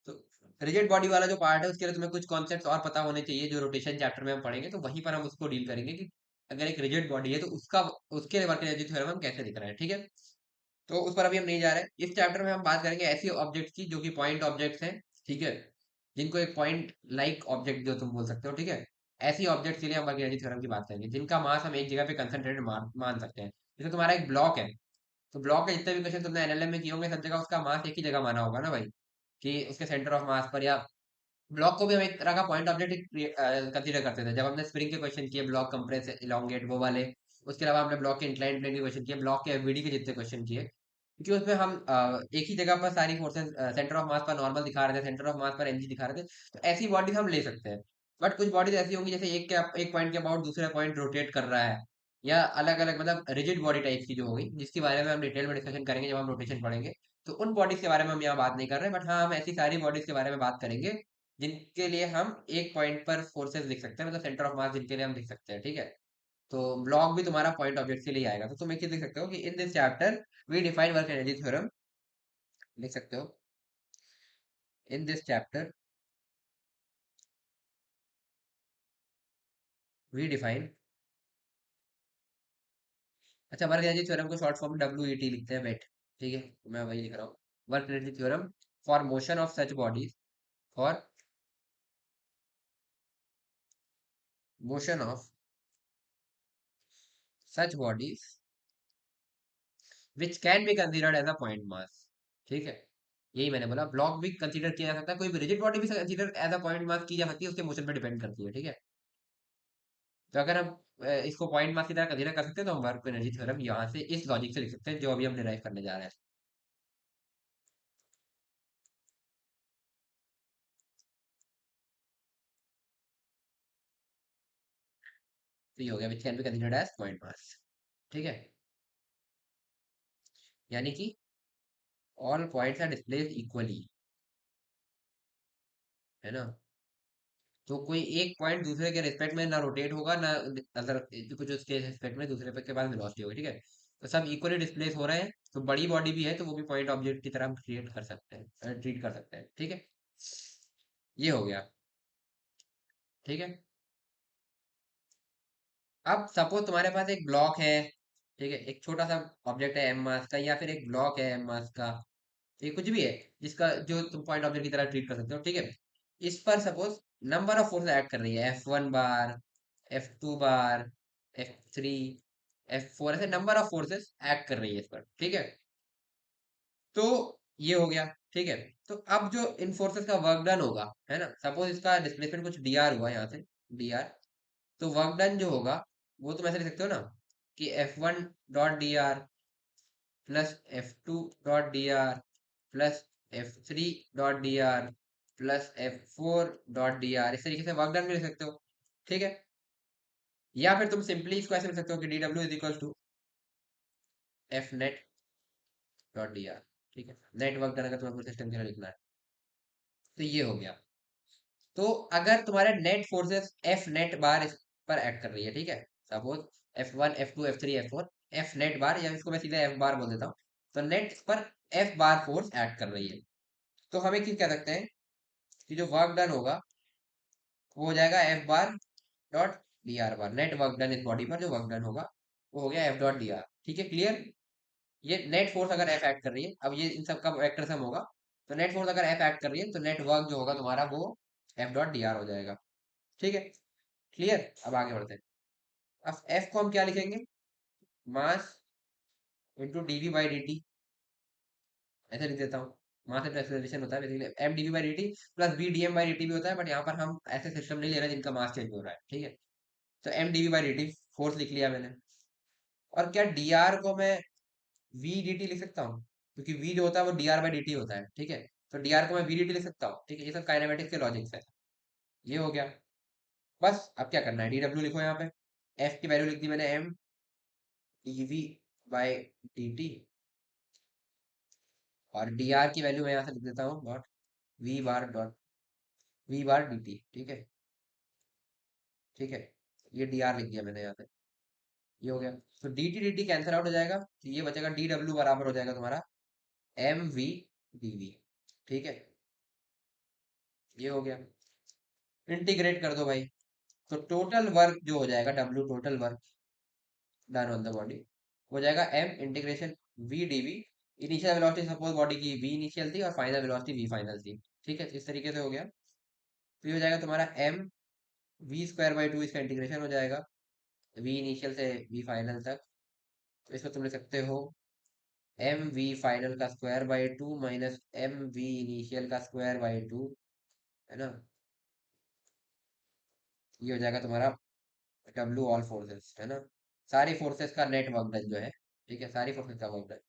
तो रिजिड बॉडी वाला जो पार्ट है उसके लिए तुम्हें कुछ कॉन्सेप्ट्स और पता होने चाहिए, जो रोटेशन चैप्टर में हम पढ़ेंगे तो वहीं पर हम उसको डील करेंगे कि अगर एक रिजिड बॉडी है तो उसका उसके लिए वर्क एनर्जी थ्योरम हम कैसे लिख रहे हैं। ठीक है, तो उस पर अभी हम नहीं जा रहे हैं। इस चैप्टर में हम बात करेंगे ऐसी ऑब्जेक्ट्स की जो कि पॉइंट ऑब्जेक्ट्स हैं। ठीक है, जिनको एक पॉइंट लाइक ऑब्जेक्ट जो तुम बोल सकते हो। ठीक है, ऐसी ऑब्जेक्ट्स के लिए हम वर्ग थ्योरम की बात करेंगे जिनका मास हम एक जगह पे कंसंट्रेटेड मान सकते हैं। जैसे तुम्हारा एक ब्लॉक है, तो ब्लॉक के जितने भी क्वेश्चन तुमने एनएलएम में किए होंगे सब जगह उसका मास एक ही जगह माना होगा ना भाई, कि उसके सेंटर ऑफ मास पर। या ब्लॉक को भी हम एक तरह का पॉइंट ऑब्जेक्ट कंसीडर करते थे जब हमने स्प्रिंग के क्वेश्चन किए, ब्लॉक कंप्रेस इलोंगेट वो वाले। उसके अलावा हमने ब्लॉक के इंक्लाइन प्लेन के क्वेश्चन किए, ब्लॉक के एफबीडी के जितने क्वेश्चन किए, क्योंकि उसमें हम एक ही जगह पर सारी फोर्सेस सेंटर ऑफ मास पर नॉर्मल दिखा रहे थे, सेंटर ऑफ मास पर एमजी दिखा रहे थे। तो ऐसी बॉडीज हम ले सकते हैं। बट कुछ बॉडीज ऐसी होंगी जैसे एक पॉइंट के अबाउट दूसरे पॉइंट रोटेट कर रहा है, या अलग अलग मतलब रिजिड बॉडी टाइप की जो होगी, जिसके बारे में हम डिटेल में डिस्कशन करेंगे जब हम रोटेशन पढ़ेंगे। तो उन बॉडीज के बारे में हम यहाँ बात नहीं कर रहे, बट हाँ हम ऐसी सारी बॉडीज के बारे में बात करेंगे जिनके लिए हम एक पॉइंट पर फोर्सेस लिख सकते हैं, मतलब सेंटर ऑफ मास जिनके लिए हम लिख सकते हैं। ठीक है, तो ब्लॉक भी तुम्हारा पॉइंट ऑब्जेक्ट के लिए आएगा। तो तुम एक चीज लिख सकते हो कि in this chapter we define work energy theorem, लिख सकते हो in this chapter we define. अच्छा, वर्क एनर्जी थ्योरम को शॉर्ट फॉर्म WET लिखते हैं, वेट। ठीक है, तो मैं वही लिख रहा हूँ, work energy theorem for motion of such bodies, for motion of such bodies which can be considered as a point mass. ठीक है, यही मैंने बोला, ब्लॉक भी कंसीडर किया जा सकता है, कोई भी रिजिड बॉडी भी consider as a point mass की जा सकती है, उसके मोशन पर डिपेंड करती है। ठीक है, तो अगर हम इसको पॉइंट मास की तरह कंसीडर कर सकते हैं तो हम वर्क एनर्जी थ्योरम यहाँ से इस लॉजिक से लिख सकते हैं जो अभी हम डिराइव करने जा रहे हैं। तो ये हो गया which can be considered as point mass. ठीक है, यानी कि all points are displaced equally, है ना। तो कोई एक पॉइंट दूसरे के रिस्पेक्ट में ना रोटेट होगा ना अदर कुछ उसके रिस्पेक्ट में दूसरे पे के बाद वेलोसिटी होगी। ठीक है, तो सब इक्वली डिस्प्लेस हो रहे हैं, तो बड़ी बॉडी भी है तो वो भी पॉइंट ऑब्जेक्ट की तरह हम क्रिएट कर सकते हैं, ट्रीट कर सकते हैं। ठीक है, ये हो गया। ठीक है, अब सपोज तुम्हारे पास एक ब्लॉक है। ठीक है, एक छोटा सा ऑब्जेक्ट है एम मास का, या फिर एक ब्लॉक है एम मास का, ये कुछ भी है जिसका जो तुम पॉइंट ऑब्जेक्ट की तरह ट्रीट कर सकते हो। ठीक है, इस पर suppose number of force act कर रही है, F1 बार, F2 बार, F3, F4, ऐसे नंबर ऑफ फोर्सेस एक्ट कर रही है इस पर। ठीक है, तो ये हो गया। ठीक है, तो अब जो इन फोर्सेस का वर्क डन होगा, है ना, सपोज इसका डिस्प्लेसमेंट कुछ dr हुआ यहाँ से, dr, तो वर्क डन जो होगा वो तुम ऐसे लिख सकते हो ना कि F1 dot dr plus F2 dot dr plus F3 dot dr plus F4 dot dr, इस तरीके से वर्क डन भी लिख सकते हो। ठीक है, या फिर तुम सिंपली इसको ऐसे लिख सकते हो कि dw is equal to F net dot dr। ठीक है, नेट वर्क डन अगर तुम्हें पूरे सिस्टम के लिए लिखना है तो ये हो गया। तो अगर तुम्हारे नेट फोर्सेस एफ नेट बार इस पर एक्ट कर रही है, ठीक है, suppose F1 F2 F3 F4, F net बार, या इसको मैं सीधा एफ बार बोल देता हूँ, तो नेट पर एफ बार फोर्स एक्ट कर रही है, तो हम एक चीज कह सकते हैं कि जो वर्क डन होगा वो हो जाएगा F बार डॉट dr बार, नेट वर्क डन इस बॉडी पर जो वर्क डन होगा वो हो गया F डॉट dr। ठीक है, क्लियर। ये नेट फोर्स अगर एफ एक्ट कर रही है, अब ये इन सब का वेक्टर सम होगा, तो नेट फोर्स अगर एफ एक्ट कर रही है तो नेट वर्क जो होगा तुम्हारा वो F डॉट dr हो जाएगा। ठीक है, क्लियर। अब आगे बढ़ते हैं। अब एफ को हम क्या लिखेंगे, मास इंटू dv/dt, ऐसे लिख देता हूँ। मास इंटू एक्सेलरेशन होता है बेसिकली mdv/dt, प्लस bdm/dt भी होता है, बट यहाँ पर हम ऐसे सिस्टम नहीं ले रहे जिनका मास चेंज हो रहा है। ठीक है, तो mdv/dt फोर्स लिख लिया मैंने। और क्या dr को मैं vdt लिख सकता हूँ, क्योंकि v जो होता है वो dr/dt होता है। ठीक है, तो dr को मैं vdt लिख सकता हूँ। ठीक है, ये सब काइनेमेटिक्स के लॉजिक्स है। ये हो गया। बस अब क्या करना है, dw लिखो यहाँ पे, f की वैल्यू लिख दी मैंने mdv/dt, और dr की वैल्यू मैं यहाँ से लिख देता हूँ V bar dot V bar D T, ठीक है। ठीक है, ये डी आर लिख दिया मैंने यहाँ पे। ये हो गया। तो D T D T cancel out हो जाएगा, तो ये बचेगा डी डब्ल्यू बराबर हो जाएगा तुम्हारा एम वी डी वी। ठीक है, ये हो गया। इंटीग्रेट कर दो भाई, तो टोटल वर्क जो हो जाएगा W total work done on the body हो जाएगा M integration V D V. Initial velocity suppose body की वी इनिशियल थी और फाइनल वेलोसिटी वी फाइनल थी। ठीक है, इस तरीके से हो गया। तो ये हो जाएगा तुम्हारा M V square by two, इसका इंटीग्रेशन हो जाएगा वी इनिशियल से वी फाइनल तक। तो इसको तुम लिख सकते हो एम वी फाइनल का square by two minus M V initial का स्क्वायर बाई टू, है ना। ये हो जाएगा तुम्हारा डब्ल्यू ऑल फोर्सेस, है ना। सारी फोर्सेस का नेट वर्क डन जो है, ठीक है, सारी फोर्सेस का वर्क डन,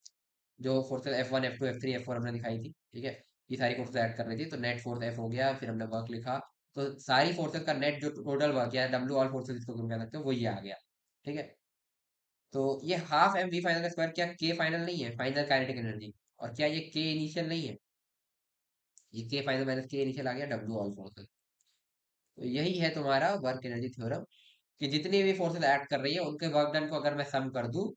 जो forces F one F two F three F four हमने दिखाई थी, ठीक है, ये सारी फोर्सेस ऐड कर रही थी, तो नेट फोर्स एफ हो गया, फिर हमने वर्क लिखा। तो सारी फोर्सेस का नेट जो टोटल वर्क है डब्ल्यू ऑल फोर्सेस इसको तुम कह सकते हो, वो ये आ गया। ठीक है, तो ये हाफ एम वी फाइनल का स्क्वायर, क्या के फाइनल नहीं है, फाइनल काइनेटिक एनर्जी, और क्या ये के इनिशियल नहीं है, ये के फाइनल माइनस के इनिशियल आ गया डब्ल्यू ऑल फोर्सेस। तो यही है तुम्हारा वर्क एनर्जी थ्योरम, कि जितनी भी फोर्सेस ऐड कर रही है उनके वर्क डन को अगर मैं सम कर दूं,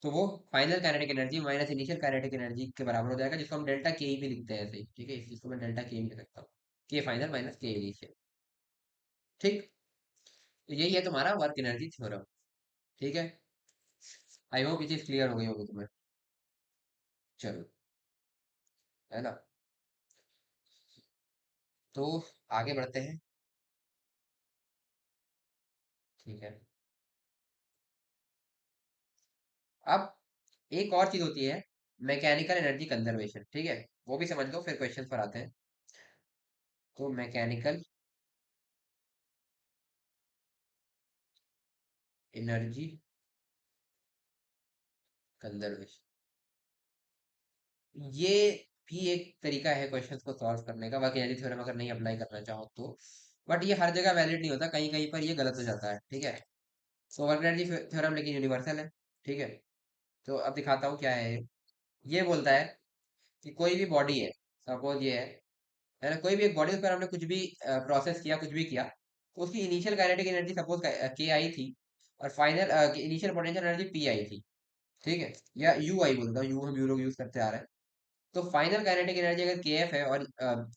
तो वो final kinetic energy minus initial kinetic energy के बराबर हो जाएगा, जिसको हम डेल्टा के भी लिखते हैं ऐसे ही। ठीक है, इसको मैं डेल्टा के भी लिख सकता हूँ, के फाइनल माइनस के इनिशियल। ठीक, तो यही है तुम्हारा वर्क एनर्जी थ्योरम। ठीक है, आई होप ये चीज क्लियर हो गई होगी तुम्हें। चलो, है ना। तो आगे बढ़ते हैं। ठीक है, अब एक और चीज होती है मैकेनिकल एनर्जी कंजर्वेशन। ठीक है, वो भी समझ लो, फिर क्वेश्चन पर आते हैं। तो मैकेनिकल एनर्जी कंजर्वेशन, ये भी एक तरीका है क्वेश्चंस को सॉल्व करने का, बाकी एनर्जी थ्योरम अगर नहीं अप्लाई करना चाहो तो। बट ये हर जगह वैलिड नहीं होता, कहीं कहीं पर ये गलत हो जाता है। ठीक है, तो वर्क एनर्जी थ्योरम लेकिन यूनिवर्सल है। ठीक है, तो अब दिखाता हूँ क्या है ये। ये बोलता है कि कोई भी बॉडी है, सपोज ये है ना, कोई भी एक बॉडी पर हमने कुछ भी प्रोसेस किया, कुछ भी किया, तो उसकी इनिशियल काइनेटिक एनर्जी सपोज के आई थी, और final initial potential energy P I थी। ठीक है, या यू आई बोलता हूँ, यू हम यू लोग यूज करते आ रहे हैं। तो फाइनल काइनेटिक एनर्जी अगर के एफ है और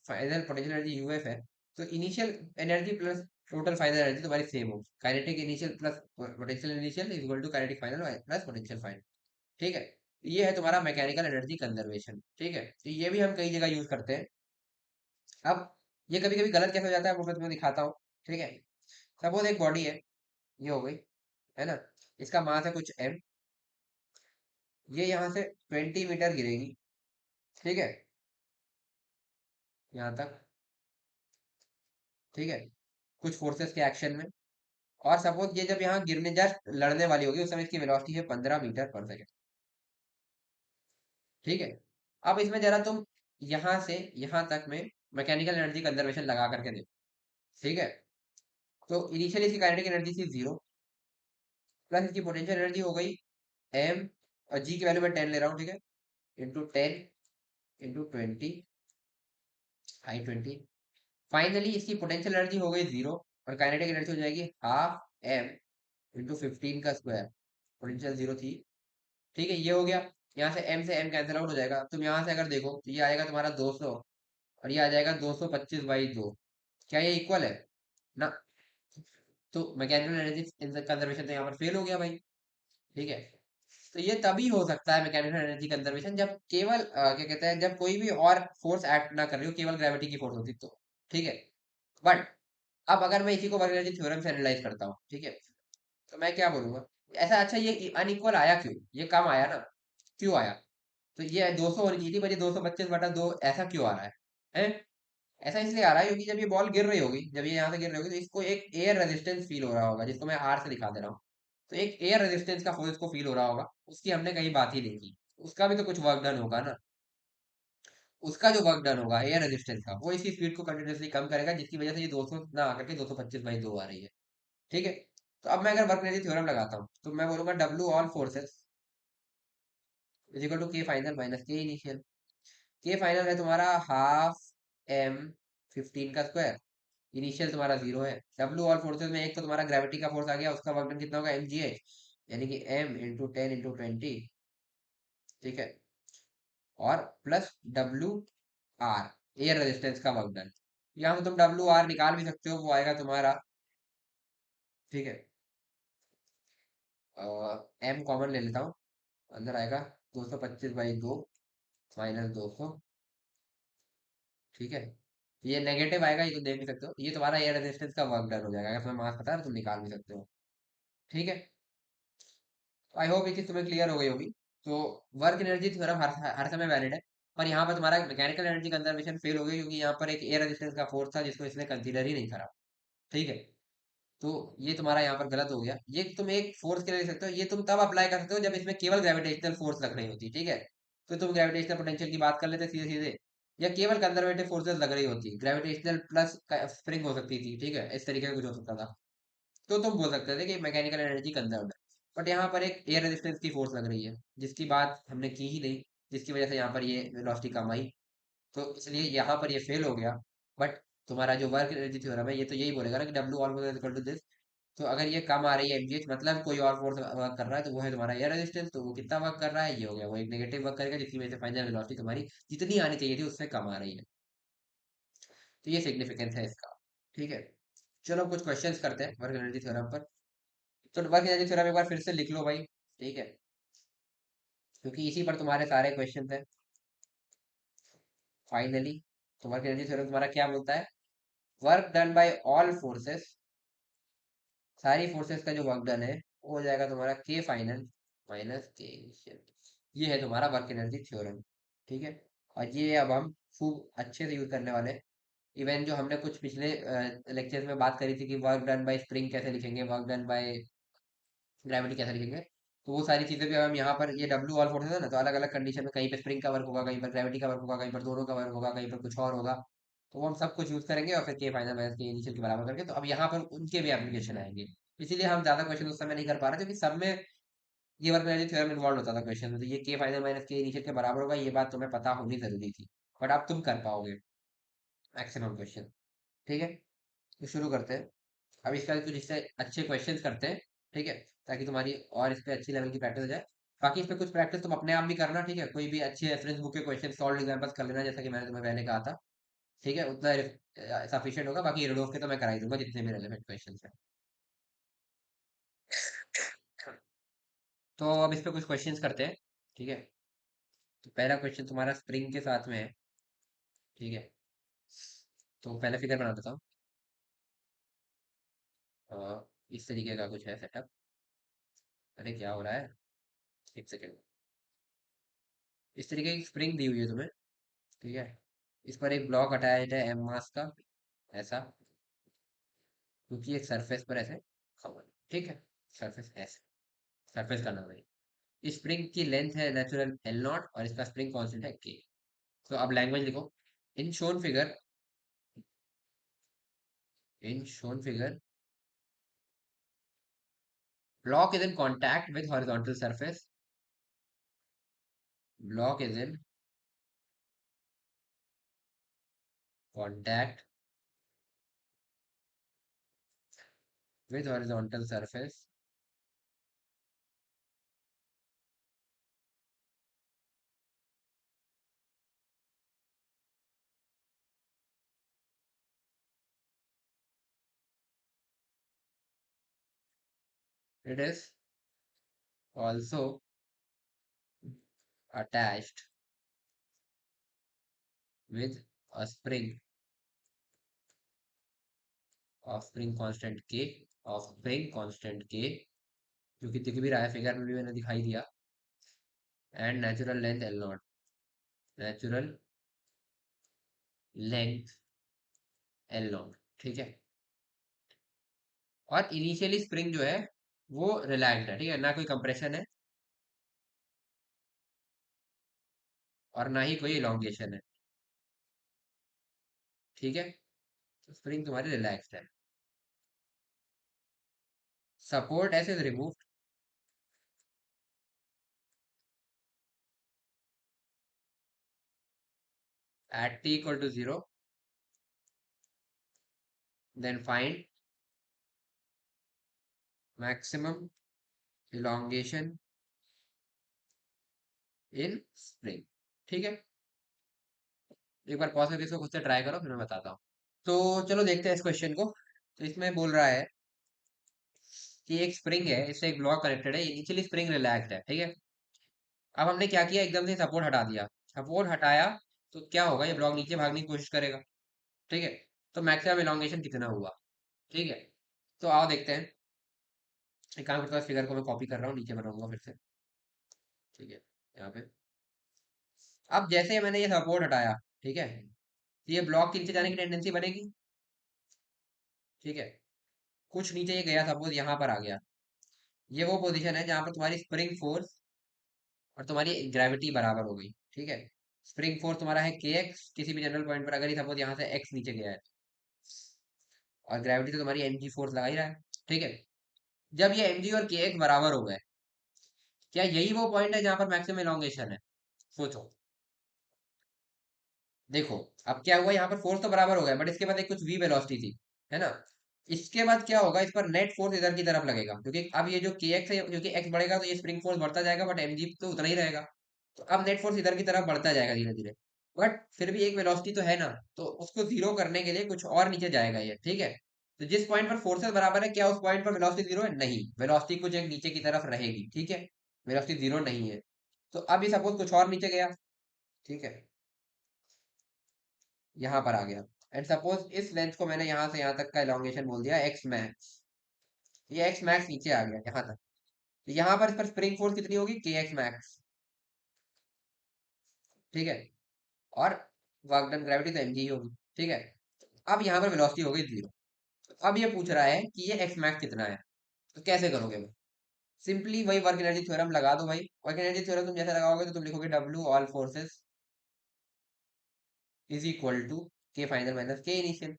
final potential energy U F है, तो initial energy plus total final energy तुम्हारी सेम हो, kinetic initial plus potential initial is equal to kinetic final plus potential final. ठीक है, ये है तुम्हारा मैकेनिकल एनर्जी कंजर्वेशन। ठीक है, तो ये भी हम कई जगह यूज करते हैं। अब ये कभी कभी गलत कैसे हो जाता है वो मैं तुम्हें दिखाता हूँ। ठीक है, सपोज एक बॉडी है, ये हो गई, है ना, इसका मास है कुछ एम, ये यहाँ से 20 मीटर गिरेगी। ठीक है, यहाँ तक। ठीक है, कुछ फोर्सेस के एक्शन में, और सपोज ये जब यहाँ गिरने जस्ट लड़ने वाली होगी, उस समय इसकी वेलोसिटी है 15 मीटर पर सेकेंड। ठीक है, अब इसमें जरा तुम यहाँ से यहाँ तक में मैकेनिकल एनर्जी कंजर्वेशन लगा करके देखो। ठीक है, तो इनिशियली इसकी काइनेटिक एनर्जी थी 0, प्लस इसकी पोटेंशियल एनर्जी हो गई एम, और जी की वैल्यू मैं 10 ले रहा हूँ। ठीक है, इंटू 10 इंटू 20, हाई 20। फाइनली इसकी पोटेंशियल एनर्जी हो गई 0, और काइनेटिक एनर्जी हो जाएगी हाफ एम इंटू 15 का स्क्वायर, पोटेंशियल 0 थी। ठीक है, ये हो गया। यहाँ से m से m कैंसिल आउट हो जाएगा, तुम यहाँ से अगर देखो तो ये आएगा तुम्हारा 200, और ये आ जाएगा 225/2। क्या ये इक्वल है ना। तो मैकेनिकल एनर्जी कंजर्वेशन तो यहाँ पर फेल हो गया भाई। ठीक है, तो ये तभी हो सकता है मैकेनिकल एनर्जी कंजर्वेशन, जब केवल क्या कहते हैं, जब कोई भी और फोर्स एक्ट ना कर रही हो, केवल ग्रेविटी की फोर्स होती तो। ठीक है, बट अब अगर मैं इसी को वर्क एनर्जी थ्योरम से एनालाइज करता हूँ, ठीक है, तो मैं क्या बोलूंगा, ऐसा, अच्छा ये अनइक्वल आया क्यों, ये कम आया ना, क्यों आया। तो ये 200 होनी चाहिए थी, बस ये 225/2 ऐसा क्यों आ रहा है। ऐसा इसलिए आ रहा है क्योंकि जब ये बॉल गिर रही होगी, जब ये यहाँ से गिर रही होगी, तो इसको एक एयर रेजिस्टेंस फील हो रहा होगा, जिसको मैं आर से दिखा दे रहा हूँ। तो एक एयर रेजिस्टेंस का फोर्स को फील हो रहा होगा, उसकी हमने कहीं बात ही नहीं की। उसका भी तो कुछ वर्क डन होगा ना। उसका जो वर्क डन होगा एयर रेजिस्टेंस का, वो इसकी स्पीड को कंटिन्यूसली कम करेगा, जिसकी वजह से ये 200 ना आकर के 225/2 आ रही है। ठीक है, तो अब मैं अगर वर्क एनर्जी थ्योरम लगाता हूँ, तो मैं बोलूंगा W all forces is equal to K final minus K initial. K final है तुम्हारा हाफ एम 15 का स्क्वायर। इनिशियल तुम्हारा 0 है। डब्ल्यू ऑल फोर्सेज में एक तो तुम्हारा ग्रेविटी का फोर्स आ गया, उसका वर्क डन कितना होगा, एम जी एच, यानी कि एम इंटू 10 इंटू 20। ठीक है। और plus W R, air resistance का वर्क डन। यहाँ से तुम डब्ल्यू आर निकाल भी सकते हो, वो आएगा तुम्हारा, ठीक है, एम कॉमन ले लेता हूँ, अंदर आएगा 225/2 -200। ठीक है। ये नेगेटिव आएगा, ये तो देख भी सकते हो, ये तुम्हारा एयर रेजिस्टेंस का वर्क डन हो जाएगा। अगर तुम्हें मास पता है तो तुम निकाल भी सकते हो। ठीक है। आई होप ये चीज तुम्हें क्लियर हो गई होगी। तो वर्क एनर्जी थ्योरम हर समय वैलिड है। पर यहाँ पर तुम्हारा मैकेनिकल एनर्जी कंजर्वेशन फेल हो गई, क्योंकि यहाँ पर एक एयर रेजिस्टेंस का फोर्स था जिसको इसने कंसीडर ही नहीं करा। ठीक है। तो ये तुम्हारा यहाँ पर गलत हो गया। ये तुम एक फोर्स के लिए लिख सकते हो, ये तुम तब अप्लाई कर सकते हो जब इसमें केवल ग्रेविटेशनल फोर्स लग रही होती। ठीक है। तो तुम ग्रेविटेशनल पोटेंशियल की बात कर लेते सीधे सीधे, या केवल कंजर्वेटिव फोर्सेस लग रही होती, ग्रेविटेशनल प्लस स्प्रिंग हो सकती थी। ठीक है, इस तरीके का कुछ हो सकता था, तो तुम बोल सकते थे कि मैकेनिकल एनर्जी कंजर्व्ड है। बट यहाँ पर एक एयर रेजिस्टेंस की फोर्स लग रही है, जिसकी बात हमने की ही नहीं, जिसकी वजह से यहाँ पर ये वेलोसिटी कम आई। तो इसलिए यहाँ पर ये फेल हो गया। बट तुम्हारा जो वर्क एनर्जी थ्योरम है, ये तो यही बोलेगा ना कि W all equal to this. तो अगर ये कम आ रही है एमजीएच, मतलब कोई और फोर्स वर्क कर रहा है, तो वो है तुम्हारा एयर रेजिस्टेंस। तो वो कितना वर्क कर रहा है, ये हो गया, वो एक नेगेटिव वर्क करेगा, जिसकी वजह से फाइनल वेलोसिटी तुम्हारी जितनी आनी चाहिए थी उससे कम आ रही है। तो ये सिग्निफिकेंस है इसका। ठीक है। चलो कुछ क्वेश्चंस करते हैं वर्क एनर्जी थ्योरम पर। तो वर्क एनर्जी थ्योरम एक बार फिर से लिख लो भाई। ठीक है, क्योंकि इसी पर तुम्हारे सारे क्वेश्चन है फाइनली। तो वर्क एनर्जी थ्योरम तुम्हारा क्या बोलता है, work done by all forces, सारी फोर्सेस का जो वर्क डन है वो हो जाएगा तुम्हारा के फाइनल माइनस के इनिशियल। ये है तुम्हारा वर्क एनर्जी थ्योरम। ठीक है। और ये अब हम खूब अच्छे से यूज करने वाले हैं। इवन जो हमने कुछ पिछले लेक्चर्स में बात करी थी कि वर्क डन बाय स्प्रिंग कैसे लिखेंगे, वर्क डन बाय ग्रेविटी कैसे लिखेंगे, तो वो सारी चीजें भी हम यहाँ पर, ये डब्ल्यू ऑल फोर्सेस है ना, तो अलग अलग कंडीशन में कहीं पे स्प्रिंग का वर्क होगा, कहीं पर ग्रेविटी का वर्क होगा, कहीं पर दोनों का वर्क होगा, कहीं पर कुछ और होगा। तो वो हम सब कुछ यूज करेंगे और फिर के फाइनल माइनस के इनिशियल के बराबर करके, तो अब यहाँ पर उनके भी एप्लीकेशन आएंगे। इसीलिए हम ज्यादा क्वेश्चन उस समय नहीं कर पा रहे, क्योंकि सब में ये वर्क एनर्जी थ्योरम इन्वॉल्व होता था क्वेश्चन में। तो ये के फाइनल माइनस के इनिशियल के बराबर होगा, ये बात तुम्हें पता होनी जरूरी थी। बट अब तुम कर पाओगे मैक्सिमम क्वेश्चन। ठीक है। तो शुरू करते हैं। अब इसका कुछ इससे अच्छे क्वेश्चंस करते हैं। ठीक है, ताकि तुम्हारी और इस पे अच्छी लेवल की प्रैक्टिस हो जाए। बाकी इस पे कुछ प्रैक्टिस तुम अपने आप भी करना। ठीक है, कोई भी अच्छी रेफरेंस बुक के क्वेश्चन सॉल्व एग्जांपल्स कर लेना, जैसा कि मैंने तुम्हें पहले कहा था। ठीक है, उतना सफिशिएंट होगा। बाकी रिडोफ के तो मैं करा ही दूंगा जितने भी रेलेवेंट क्वेश्चन है। तो अब इस पे कुछ क्वेश्चंस करते हैं। ठीक है। तो पहला क्वेश्चन तुम्हारा स्प्रिंग के साथ में है। ठीक है। तो पहले फिगर बना देता हूँ। इस तरीके का कुछ है सेटअप। अरे क्या हो रहा है, एक सेकेंड। इस तरीके की स्प्रिंग दी हुई है तुम्हें। ठीक है। इस पर एक ब्लॉक अटैच्ड है एम मास का, ऐसा, क्योंकि एक सरफेस पर ऐसे खबर। ठीक है। सरफेस ऐसे, सरफेस का नाम है। इस स्प्रिंग की लेंथ है नेचुरल एल नॉट और इसका स्प्रिंग कांस्टेंट है के। तो अब लैंग्वेज लिखो। In shown figure, in shown figure block is in contact with horizontal surface, block is in contact with horizontal surface, it is also attached with a spring of spring constant k, of spring constant k, जो कि दिख भी रहा है figure में भी मैंने दिखाई दिया, and natural length L not, natural length L not. ठीक है। और इनिशियली स्प्रिंग जो है वो रिलैक्स्ड है। ठीक है, ना कोई कंप्रेशन है और ना ही कोई इलोंगेशन है। ठीक है। तो स्प्रिंग तुम्हारी रिलैक्स्ड है। सपोर्ट ऐसे remove at t equal to 0, then find maximum elongation in spring. ठीक है, एक बार पॉज करके इसको खुद से ट्राई करो, फिर मैं बताता हूँ। तो चलो देखते हैं इस क्वेश्चन को। तो इसमें बोल रहा है कि एक स्प्रिंग है, इससे एक ब्लॉक कनेक्टेड है, इनिशियली स्प्रिंग रिलैक्स्ड है, ठीक है। अब हमने क्या किया, एकदम से सपोर्ट हटा दिया। सपोर्ट हटाया तो क्या होगा, ये ब्लॉक नीचे भागने की कोशिश करेगा, ठीक है। तो मैक्सिमम इलोंगेशन कितना हुआ, ठीक है। तो आओ देखते हैं। एक काम करता हूँ, फिगर को मैं कॉपी कर रहा हूँ, नीचे बनाऊंगा फिर से, ठीक है, यहाँ पे। अब जैसे मैंने ये सपोर्ट हटाया, ठीक है, तो ये ब्लॉक के नीचे जाने की टेंडेंसी बनेगी, ठीक है। कुछ नीचे ये गया, सपोज यहाँ पर आ गया। ये वो पोजीशन है जहां पर तुम्हारी स्प्रिंग फोर्स और तुम्हारी ग्रेविटी बराबर हो गई, ठीक है। स्प्रिंग फोर्स तुम्हारा है के एक्स, किसी भी जनरल पॉइंट पर अगर ये सपोज यहाँ से एक्स नीचे गया है, और ग्रेविटी तो तुम्हारी एम जी फोर्स लगा ही रहा है, ठीक है। जब ये एम जी और के एक्स बराबर हो गए, क्या यही वो पॉइंट है जहां पर मैक्सिमम एलोंगेशन है? सोचो। देखो, अब क्या हुआ, यहाँ पर फोर्स तो बराबर हो गया, बट इसके बाद एक कुछ वी वेलोसिटी थी, है ना। इसके बाद क्या होगा, इस पर नेट फोर्स इधर की तरफ लगेगा, क्योंकि अब ये जो के एक्स है, क्योंकि एक्स बढ़ेगा तो ये स्प्रिंग फोर्स बढ़ता जाएगा, बट एम जी तो उतना ही रहेगा। तो अब नेट फोर्स इधर की तरफ बढ़ता जाएगा धीरे धीरे, बट फिर भी एक वेलोसिटी तो है ना, तो उसको जीरो करने के लिए कुछ और नीचे जाएगा ये, ठीक है। तो जिस पॉइंट पर फोर्सेस बराबर है, क्या उस पॉइंट पर वेलोसिटी जीरो है? नहीं, वेलोसिटी कुछ एक नीचे की तरफ रहेगी, ठीक है। वेलोसिटी जीरो नहीं है। तो अब ये सपोज कुछ और नीचे गया, ठीक है, यहाँ पर आ गया। एंड सपोज इस लेंथ को मैंने यहाँ से यहाँ तक का एलोंगेशन बोल दिया एक्स मैक्स। ये एक्स मैक्स नीचे आ गया यहाँ तक। तो यहाँ पर इस पर स्प्रिंग फोर्स कितनी होगी? के एक्स मैक्स, ठीक है। और वर्क डन ग्रेविटी तो एम जी होगी, ठीक है। अब यहाँ पर वेलोसिटी हो गई जीरो। अब ये पूछ रहा है कि ये एक्स मैक्स कितना है, तो कैसे करोगे भाई? सिंपली वही वर्क एनर्जी थ्योरम लगा दो भाई। वर्क एनर्जी थ्योरम तुम जैसे लगाओगे तो तुम लिखोगे W all forces is equal to K final minus K initial.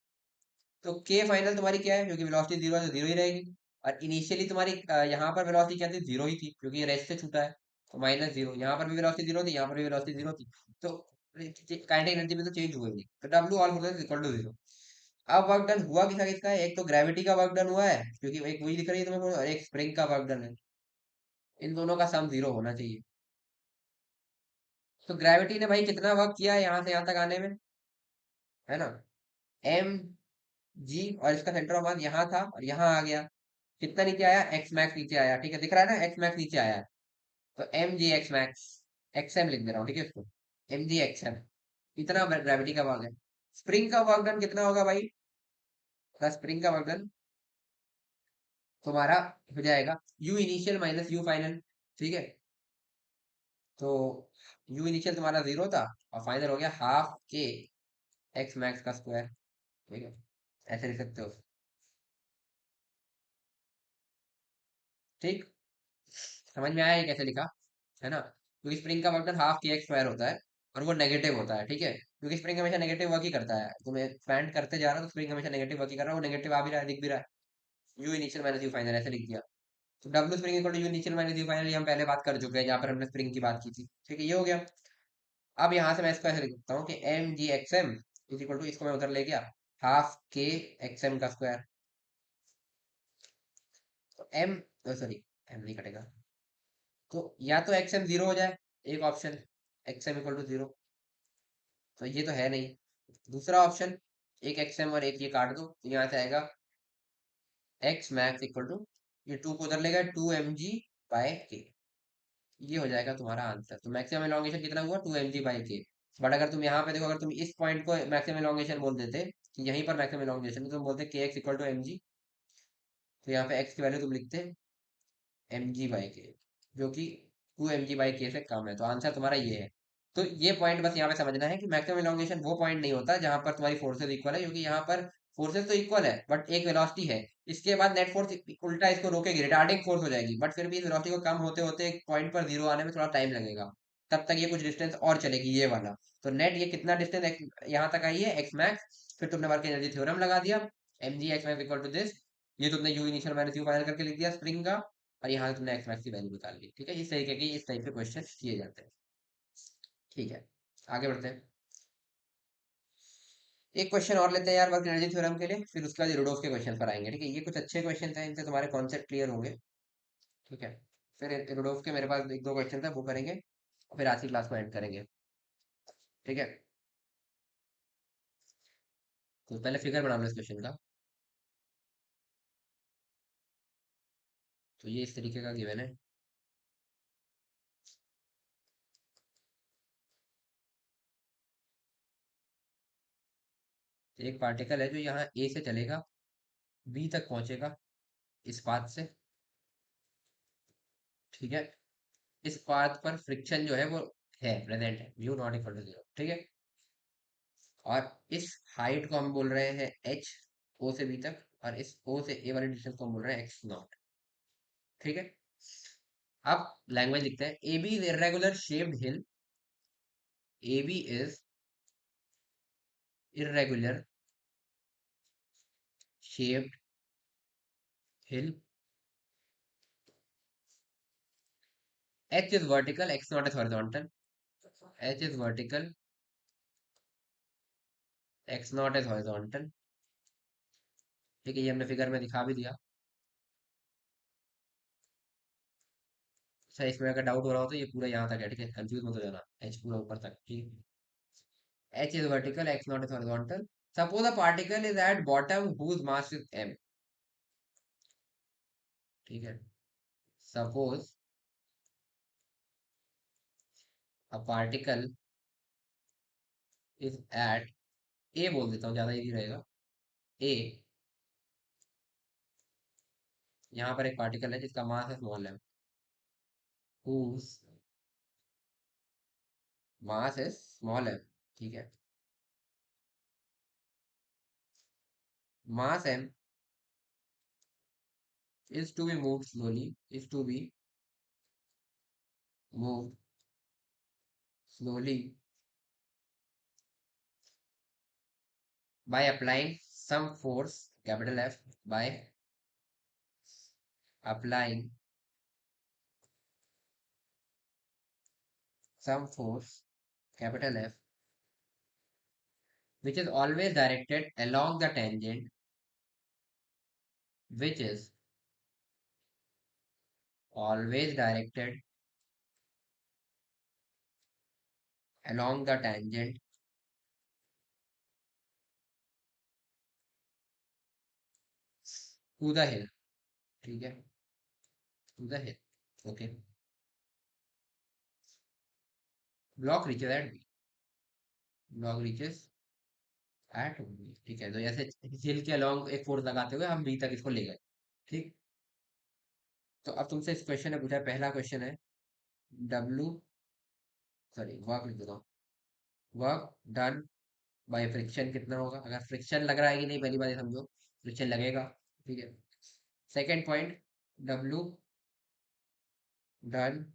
तो के फाइनल तुम्हारी क्या है, क्योंकि वेलोसिटी जीरो है तो जीरो ही रहेगी। और इनिशियली तुम्हारी यहाँ पर वेलोसिटी क्या थी, जीरो ही थी, क्योंकि ये रेस्ट से छूटा है। तो माइनस जीरो, यहाँ पर भी वेलोसिटी जीरो थी, यहाँ पर भी वेलोसिटी जीरो थी। तो काइनेटिक एनर्जी में तो चेंज हुआ ही नहीं, तो W all forces equal to zero. अब वर्क डन हुआ किसका किसका है, एक तो ग्रेविटी का वर्क डन हुआ है, क्योंकि एक वही दिख रही है तुम्हें, और एक स्प्रिंग का वर्क डन है। इन दोनों का सम जीरो होना चाहिए। तो ग्रेविटी ने भाई कितना वर्क किया है यहाँ से यहाँ तक आने में, है ना। एम जी, और इसका सेंटर ऑफ मास यहाँ था और यहाँ आ गया। कितना नीचे आया, एक्स मैक्स नीचे आया, ठीक है, दिख रहा है ना, एक्स मैक्स नीचे आया है। तो M G X max, X M लिख दे रहा हूँ, ठीक है इसको, एम जी एक्स एम। इतना ग्रेविटी का वर्क है। स्प्रिंग का वर्क डन कितना होगा भाई? स्प्रिंग का वर्क डन तुम्हारा हो जाएगा you initial minus U final, ठीक है। तो यू इनिशियल तुम्हारा जीरो था, और फाइनल हो गया हाफ के एक्स मैक्स का स्क्वायर, ठीक है। ऐसे लिख सकते हो, ठीक। समझ में आया ये कैसे लिखा, है ना। क्योंकि स्प्रिंग का work done half K x square होता है, और वो नेगेटिव होता है, ठीक है, क्योंकि स्प्रिंग हमेशा नेगेटिव वर्क ही करता है। तुम्हें एक्सपैंड करते जा रहा है तो स्प्रिंग हमेशा नेगेटिव वर्क ही कर रहा है, वो नेगेटिव आ भी रहा है, दिख भी रहा है। U initial minus U final ऐसे लिख दिया। तो W spring equal to U initial minus U final, ये हम पहले बात कर चुके हैं, जहाँ पर हमने स्प्रिंग की बात की थी, ठीक है, ये हो गया। अब यहाँ से मैं इसको ऐसे लिख सकता हूँ कि M G X M is equal to, इसको मैं उधर ले गया, हाफ के एक्स एम का स्क्वायर। तो एम, सॉरी, एम नहीं कटेगा, तो या तो एक्स एम जीरो हो जाए, एक option, X M equal to zero, तो ये तो है नहीं। दूसरा ऑप्शन, एक एक्स एम और एक ये काट दो, तो यहाँ से आएगा एक्स मैक्स इक्वल टू, ये टू को उधर ले गए, टू एम जी बाय के। ये हो जाएगा तुम्हारा आंसर। तो मैक्सिमम एलोंगेशन कितना हुआ, टू एम जी बाई के। बट अगर तुम यहाँ पे देखो, अगर तुम इस पॉइंट को मैक्सिमम एलोंगेशन बोल देते कि यहीं पर मैक्सिमम एलोंगेशन, तो तुम बोलते के X equal to M G. तो यहाँ पे एक्स की वैल्यू तुम लिखते एम जी बाई के, जो कि टू एम जी बाई के से कम है। तो आंसर तुम्हारा ये है। तो ये पॉइंट बस यहाँ पे समझना है कि मैक्सिमम एलोंगेशन वो पॉइंट नहीं होता जहां पर तुम्हारी फोर्सेज इक्वल है, क्योंकि यहाँ पर फोर्सेज तो इक्वल है, बट एक वेलोसिटी है। इसके बाद नेट फोर्स उल्टा इसको रोकेगी, रिटार्डिंग फोर्स हो जाएगी, बट फिर भी इस वेलोसिटी को कम होते होते एक पॉइंट पर जीरो आने में थोड़ा टाइम लगेगा। तब तक ये कुछ डिस्टेंस और चलेगी ये वाला। तो नेट ये कितना डिस्टेंस यहाँ तक आई है, एक्स मैक्स, फिर तुमने वर्क एनर्जी थ्योरम लगा दिया, M G X max equal to this. ये तुमने U initial minus U final करके लिख दिया स्प्रिंग का, और यहाँ से तुमने एक्स मैक्स की वैल्यू निकाल ली, ठीक है। इस तरीके के इस टाइप के क्वेश्चन किए जाते हैं, ठीक है। आगे बढ़ते हैं। एक क्वेश्चन और लेते हैं यार वर्क एनर्जी थ्योरम के लिए, फिर उसके बाद रुडोल्फ के क्वेश्चन पर आएंगे। ठीक है, ये कुछ अच्छे क्वेश्चन हैं, इनसे तुम्हारे कॉन्सेप्ट क्लियर होंगे। ठीक है, फिर रुडोल्फ के मेरे पास एक दो क्वेश्चन था, वो करेंगे, फिर आज की क्लास को एंड करेंगे। ठीक है, तो पहले फिगर बना लो इस क्वेश्चन का। तो ये इस तरीके का गिवन है। एक पार्टिकल है जो यहाँ ए से चलेगा, बी तक पहुंचेगा इस पाथ से। ठीक है, इस पाथ पर फ्रिक्शन जो है वो है, प्रेजेंट है, mu not equal to zero. ठीक है, और इस हाइट को हम बोल रहे हैं एच, ओ से बी तक, और इस ओ से ए वाले डिस्टेंस को हम बोल रहे हैं एक्स नॉट। ठीक है, अब लैंग्वेज लिखते हैं। A B is irregular shaped hill, A B is irregular shaped hill, H is vertical, X not is horizontal. H is vertical, X not is horizontal. ठीक है, ये हमने फिगर में दिखा भी दिया। अच्छा, इसमें अगर डाउट हो रहा हो तो ये पूरा यहाँ तक है। ठीक है, कंफ्यूज मत हो जाना, एच पूरा ऊपर तक। ठीक है, H is vertical, X not is horizontal. Suppose a particle is at bottom whose mass is m. ठीक है, suppose a particle is at A, बोल देता हूँ ज्यादा इजी रहेगा, A। यहाँ पर एक पार्टिकल है जिसका मास है small m, whose mass is small m। ठीक है, mass m is to be moved slowly, is to be moved slowly by applying some force, capital F, by applying some force, capital F, which is always directed along the tangent, which is always directed along the tangent to the hill। ठीक है, to the hill। okay, block reaches at B, block reaches at B। ठीक है, तो ऐसे हिल के along एक force लगाते हुए हम बी तक इसको ले गए। ठीक, तो अब तुमसे इस क्वेश्चन ने पूछा है, पहला क्वेश्चन है डब्लू, सॉरी वर्क लिख देता हूँ, वर्क डन बाय फ्रिक्शन कितना होगा। अगर फ्रिक्शन लग रहा है कि नहीं, पहली बात ये समझो, फ्रिक्शन लगेगा। ठीक है, second point, W done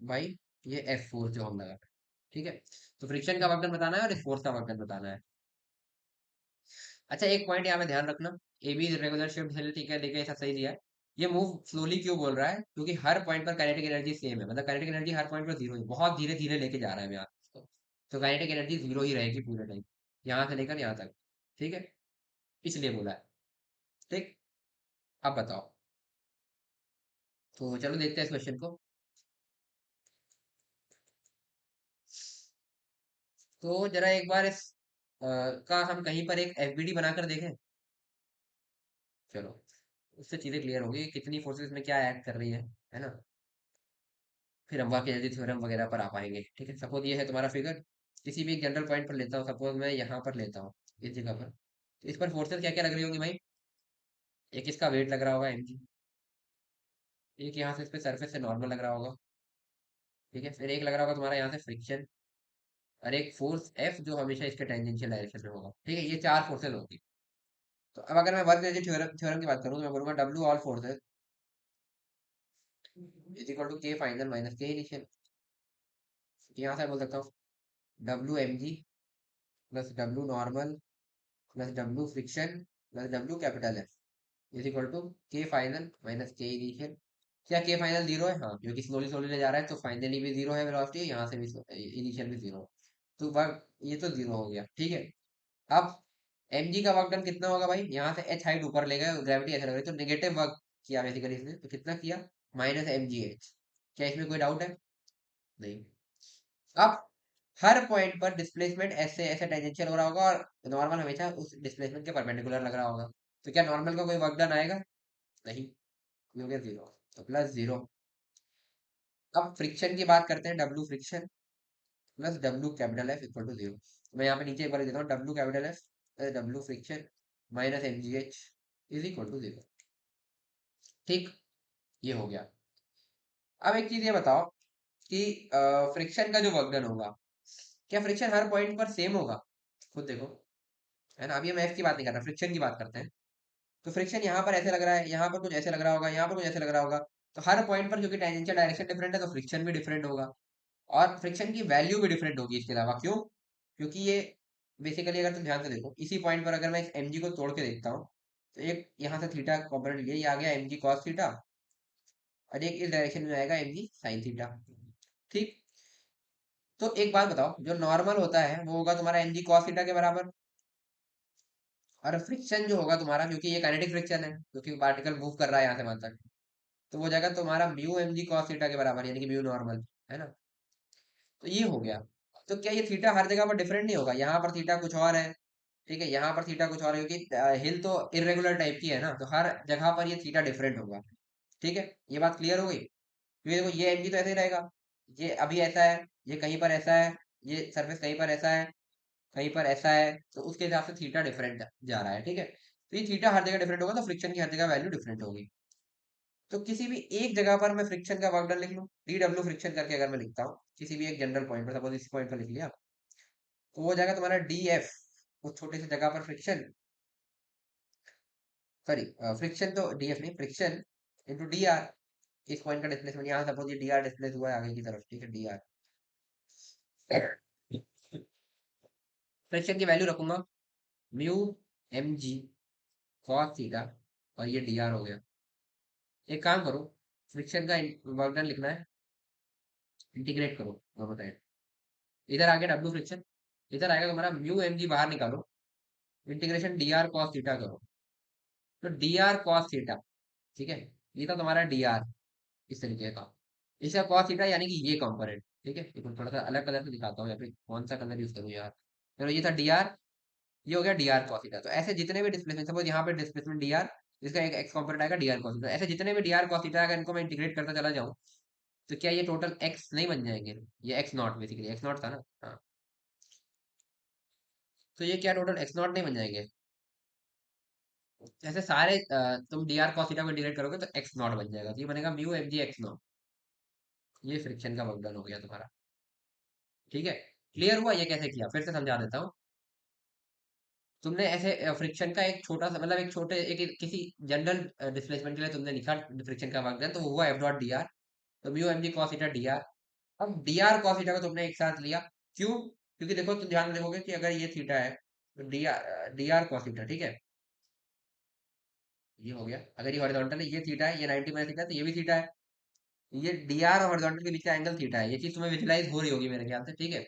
by ये एफ फोर्स जो हम लगा रहे हैं। ठीक है, तो फ्रिक्शन का वर्क डन बताना है और इस फोर्स का वर्क डन बताना है। अच्छा, एक पॉइंट यहाँ पे ध्यान रखना, ए बी रेगुलर शेप्ड हिल, ठीक है, देखिए ऐसा सही दिया है। ये मूव स्लोली क्यों बोल रहा है, क्योंकि हर पॉइंट पर काइनेटिक एनर्जी सेम है, मतलब काइनेटिक एनर्जी हर पॉइंट पर जीरो है, बहुत धीरे धीरे लेके जा रहा है मैं यहाँ, तो काइनेटिक एनर्जी जीरो ही रहेगी पूरे टाइम, यहाँ से लेकर यहाँ तक। ठीक है, इसलिए बोला है। ठीक, अब बताओ, तो चलो देखते हैं इस क्वेश्चन को। तो जरा एक बार इस का हम कहीं पर एक एफबीडी बनाकर देखें। चलो, उससे चीजें क्लियर होगी कि कितनी फोर्सेस में क्या एक्ट कर रही है ना। फिर हम वाकई एनर्जी थ्योरम वगैरह पर आ पाएंगे। ठीक है, सपोज ये है तुम्हारा फिगर, किसी भी एक जनरल पॉइंट पर लेता हूँ, सपोज मैं यहाँ पर लेता हूँ, इस जगह पर, तो इस पर फोर्सेस क्या क्या लग रही होंगी भाई। एक इसका वेट लग रहा होगा mg, एक यहाँ से इस पे सरफेस से नॉर्मल लग रहा होगा। ठीक है, फिर एक लग रहा होगा तुम्हारा यहाँ से फ्रिक्शन, और एक फोर्स एफ जो हमेशा इसके टेंजेंशियल डायरेक्शन में होगा। ठीक है, ये चार फोर्सेस होगी। तो अब अगर मैं वर्क एनर्जी थ्योरम थ्योरम की बात करूँ, तो मैं बोलूंगा W all forces is equal to K final minus K initial. यहाँ से बोल सकता हूँ W M G plus W normal plus W friction plus W capital F is equal to K final minus K initial. क्या K final zero है? हाँ, क्योंकि slowly slowly ले जा रहा है, तो फाइनली भी जीरो है वेलोसिटी, यहाँ से भी इनिशियल भी जीरो, तो वर्क ये तो जीरो हो गया। ठीक है, अब एम जी का वर्क डन कितना होगा भाई, यहाँ से एच हाइट ऊपर ले गए, ग्रेविटी ऐसे लग रही है, तो नेगेटिव वर्क किया बेसिकली इसने, तो कितना किया, माइनस एम जी एच। क्या इसमें कोई डाउट है? नहीं। अब हर पॉइंट पर डिस्प्लेसमेंट ऐसे ऐसे टेंजेंशियल हो रहा होगा, और नॉर्मल हमेशा उस डिस्प्लेसमेंट के परपेंडिकुलर लग रहा होगा। तो क्या नॉर्मल का कोई वर्क डन आएगा? नहीं, क्योंकि जीरो, तो प्लस जीरो। अब फ्रिक्शन की बात करते हैं, W friction plus W capital F equal to zero. मैं यहाँ पे नीचे एक बार देता हूँ, W capital F W friction minus M G H is equal to zero. ठीक, ये हो गया। अब एक चीज ये बताओ कि फ्रिक्शन का जो वर्क डन होगा, क्या फ्रिक्शन हर पॉइंट पर सेम होगा? खुद देखो, है ना। अभी हम एफ की बात नहीं कर रहे, फ्रिक्शन की बात करते हैं। तो फ्रिक्शन यहाँ पर ऐसे लग रहा है, यहाँ पर कुछ ऐसे लग रहा होगा, यहाँ पर कुछ ऐसे लग रहा होगा। तो हर पॉइंट पर क्योंकि टेंजेंशियल डायरेक्शन डिफरेंट है, तो फ्रिक्शन भी डिफरेंट होगा, और फ्रिक्शन की वैल्यू भी डिफरेंट होगी इसके अलावा। क्यों? क्योंकि ये बेसिकली, अगर तुम ध्यान से देखो, इसी पॉइंट पर अगर मैं इस एम जी को तोड़ के देखता हूँ, तो एक यहाँ से थीटा कॉम्पोनेंट लिए, ये आ गया एम जी कॉस थीटा, और एक इस डायरेक्शन में आएगा एम जी साइन थीटा। ठीक। तो एक बात बताओ, जो नॉर्मल होता है वो होगा तुम्हारा एम जी कॉस थीटा के बराबर, और फ्रिक्शन जो होगा तुम्हारा, क्योंकि ये काइनेटिक फ्रिक्शन है, क्योंकि पार्टिकल मूव कर रहा है यहाँ से वहां तक, तो वो जाएगा तुम्हारा mu M G cos theta के बराबर, यानी कि म्यू नॉर्मल, है ना। तो ये हो गया। तो क्या ये थीटा हर जगह पर डिफरेंट नहीं होगा? यहाँ पर थीटा कुछ और है, ठीक है, यहाँ पर थीटा कुछ और है, क्योंकि हिल तो इरेगुलर टाइप की है ना, तो हर जगह पर ये थीटा डिफरेंट होगा। ठीक है, ये बात क्लियर हो गई। क्योंकि देखो, ये एम जी तो ऐसे ही रहेगा, ये अभी ऐसा है, ये कहीं पर ऐसा है, ये सरफेस कहीं पर ऐसा है, कहीं पर ऐसा है, तो उसके हिसाब से थीटा डिफरेंट जा रहा है। ठीक है, तो ये थीटा हर जगह डिफरेंट होगा, तो फ्रिक्शन की हर जगह वैल्यू डिफरेंट होगी। तो किसी भी एक जगह पर मैं फ्रिक्शन का वर्क डन लिख लूँ, डी डब्ल्यू फ्रिक्शन करके अगर मैं लिखता हूँ किसी भी एक जनरल पॉइंट पर, सपोज इस पॉइंट पर लिख लिया, तो वो जाएगा तुम्हारा डी एफ, उस छोटे से जगह पर फ्रिक्शन, सॉरी, फ्रिक्शन तो डी एफ नहीं, फ्रिक्शन इंटू डी आर, इस पॉइंट का डिस्प्लेसमेंट, यहाँ सपोज ये डी आर डिस्प्लेस हुआ है आगे की तरफ, ठीक है, डी आर। फ्रिक्शन की वैल्यू रखूंगा mu M G cos theta, और ये डी आर हो गया। एक काम करो, फ्रिक्शन का वर्क डन लिखना है, इंटीग्रेट करो दोनों साइड। इधर आ गया डब्ल्यू फ्रिक्शन, इधर आएगा तुम्हारा म्यू एम जी, बाहर निकालो, integration D R cos theta करो, तो डी आर कॉस थीटा, ठीक है, ये था तुम्हारा डी आर, इस तरीके का। इसका कॉस थीटा यानी कि ये कंपोनेंट, ठीक है, देखो थोड़ा सा अलग कलर से दिखाता हूँ, या फिर कौन सा कलर यूज करूँ यार। चलो, ये था डी आर, ये हो गया डी आर कॉस थीटा। तो ऐसे जितने भी डिस्प्लेसमेंट, सपोज यहाँ पे डिस्प्लेसमेंट डी आर, जिसका एक एक्स कंपोनेंट आएगा डी आर कॉस थीटा, ऐसे जितने भी डी आर कॉस थीटा, अगर इनको मैं इंटीग्रेट करता चला जाऊँ, तो क्या ये टोटल एक्स नहीं बन जाएंगे? ये x not, basically x not था ना, हाँ। तो ये क्या टोटल एक्स नॉट नहीं बन जाएंगे? ऐसे सारे तुम डी आर कॉस थीटा को इंटीग्रेट करोगे तो एक्स नॉट बन जाएगा, तो ये बनेगा mu M G X not. ये फ्रिक्शन का वर्क डन हो गया तुम्हारा। ठीक है, क्लियर हुआ ये कैसे किया? फिर से समझा देता हूँ। तुमने ऐसे फ्रिक्शन का एक छोटा सा, मतलब एक छोटे एक किसी जनरल डिस्प्लेसमेंट के लिए तुमने लिखा फ्रिक्शन का वर्क डन, तो वो हुआ एफ डॉट डी आर, तो mu M G cos theta D R. अब डी आर कॉस थीटा को तुमने एक साथ लिया, क्यों? क्योंकि देखो, तुम ध्यान देखोगे कि अगर ये थीटा है, तो डी आर कॉस थीटा, ठीक है, ये हो गया। अगर ये हॉरिजॉन्टल है, ये थीटा है, ये 90 माइनस थीटा है, तो ये भी थीटा है। ये डी आर और हॉरिजॉन्टल के बीच का एंगल थीटा है। ये चीज तुम्हें विजुलाइज हो रही होगी मेरे ख्याल से, ठीक है।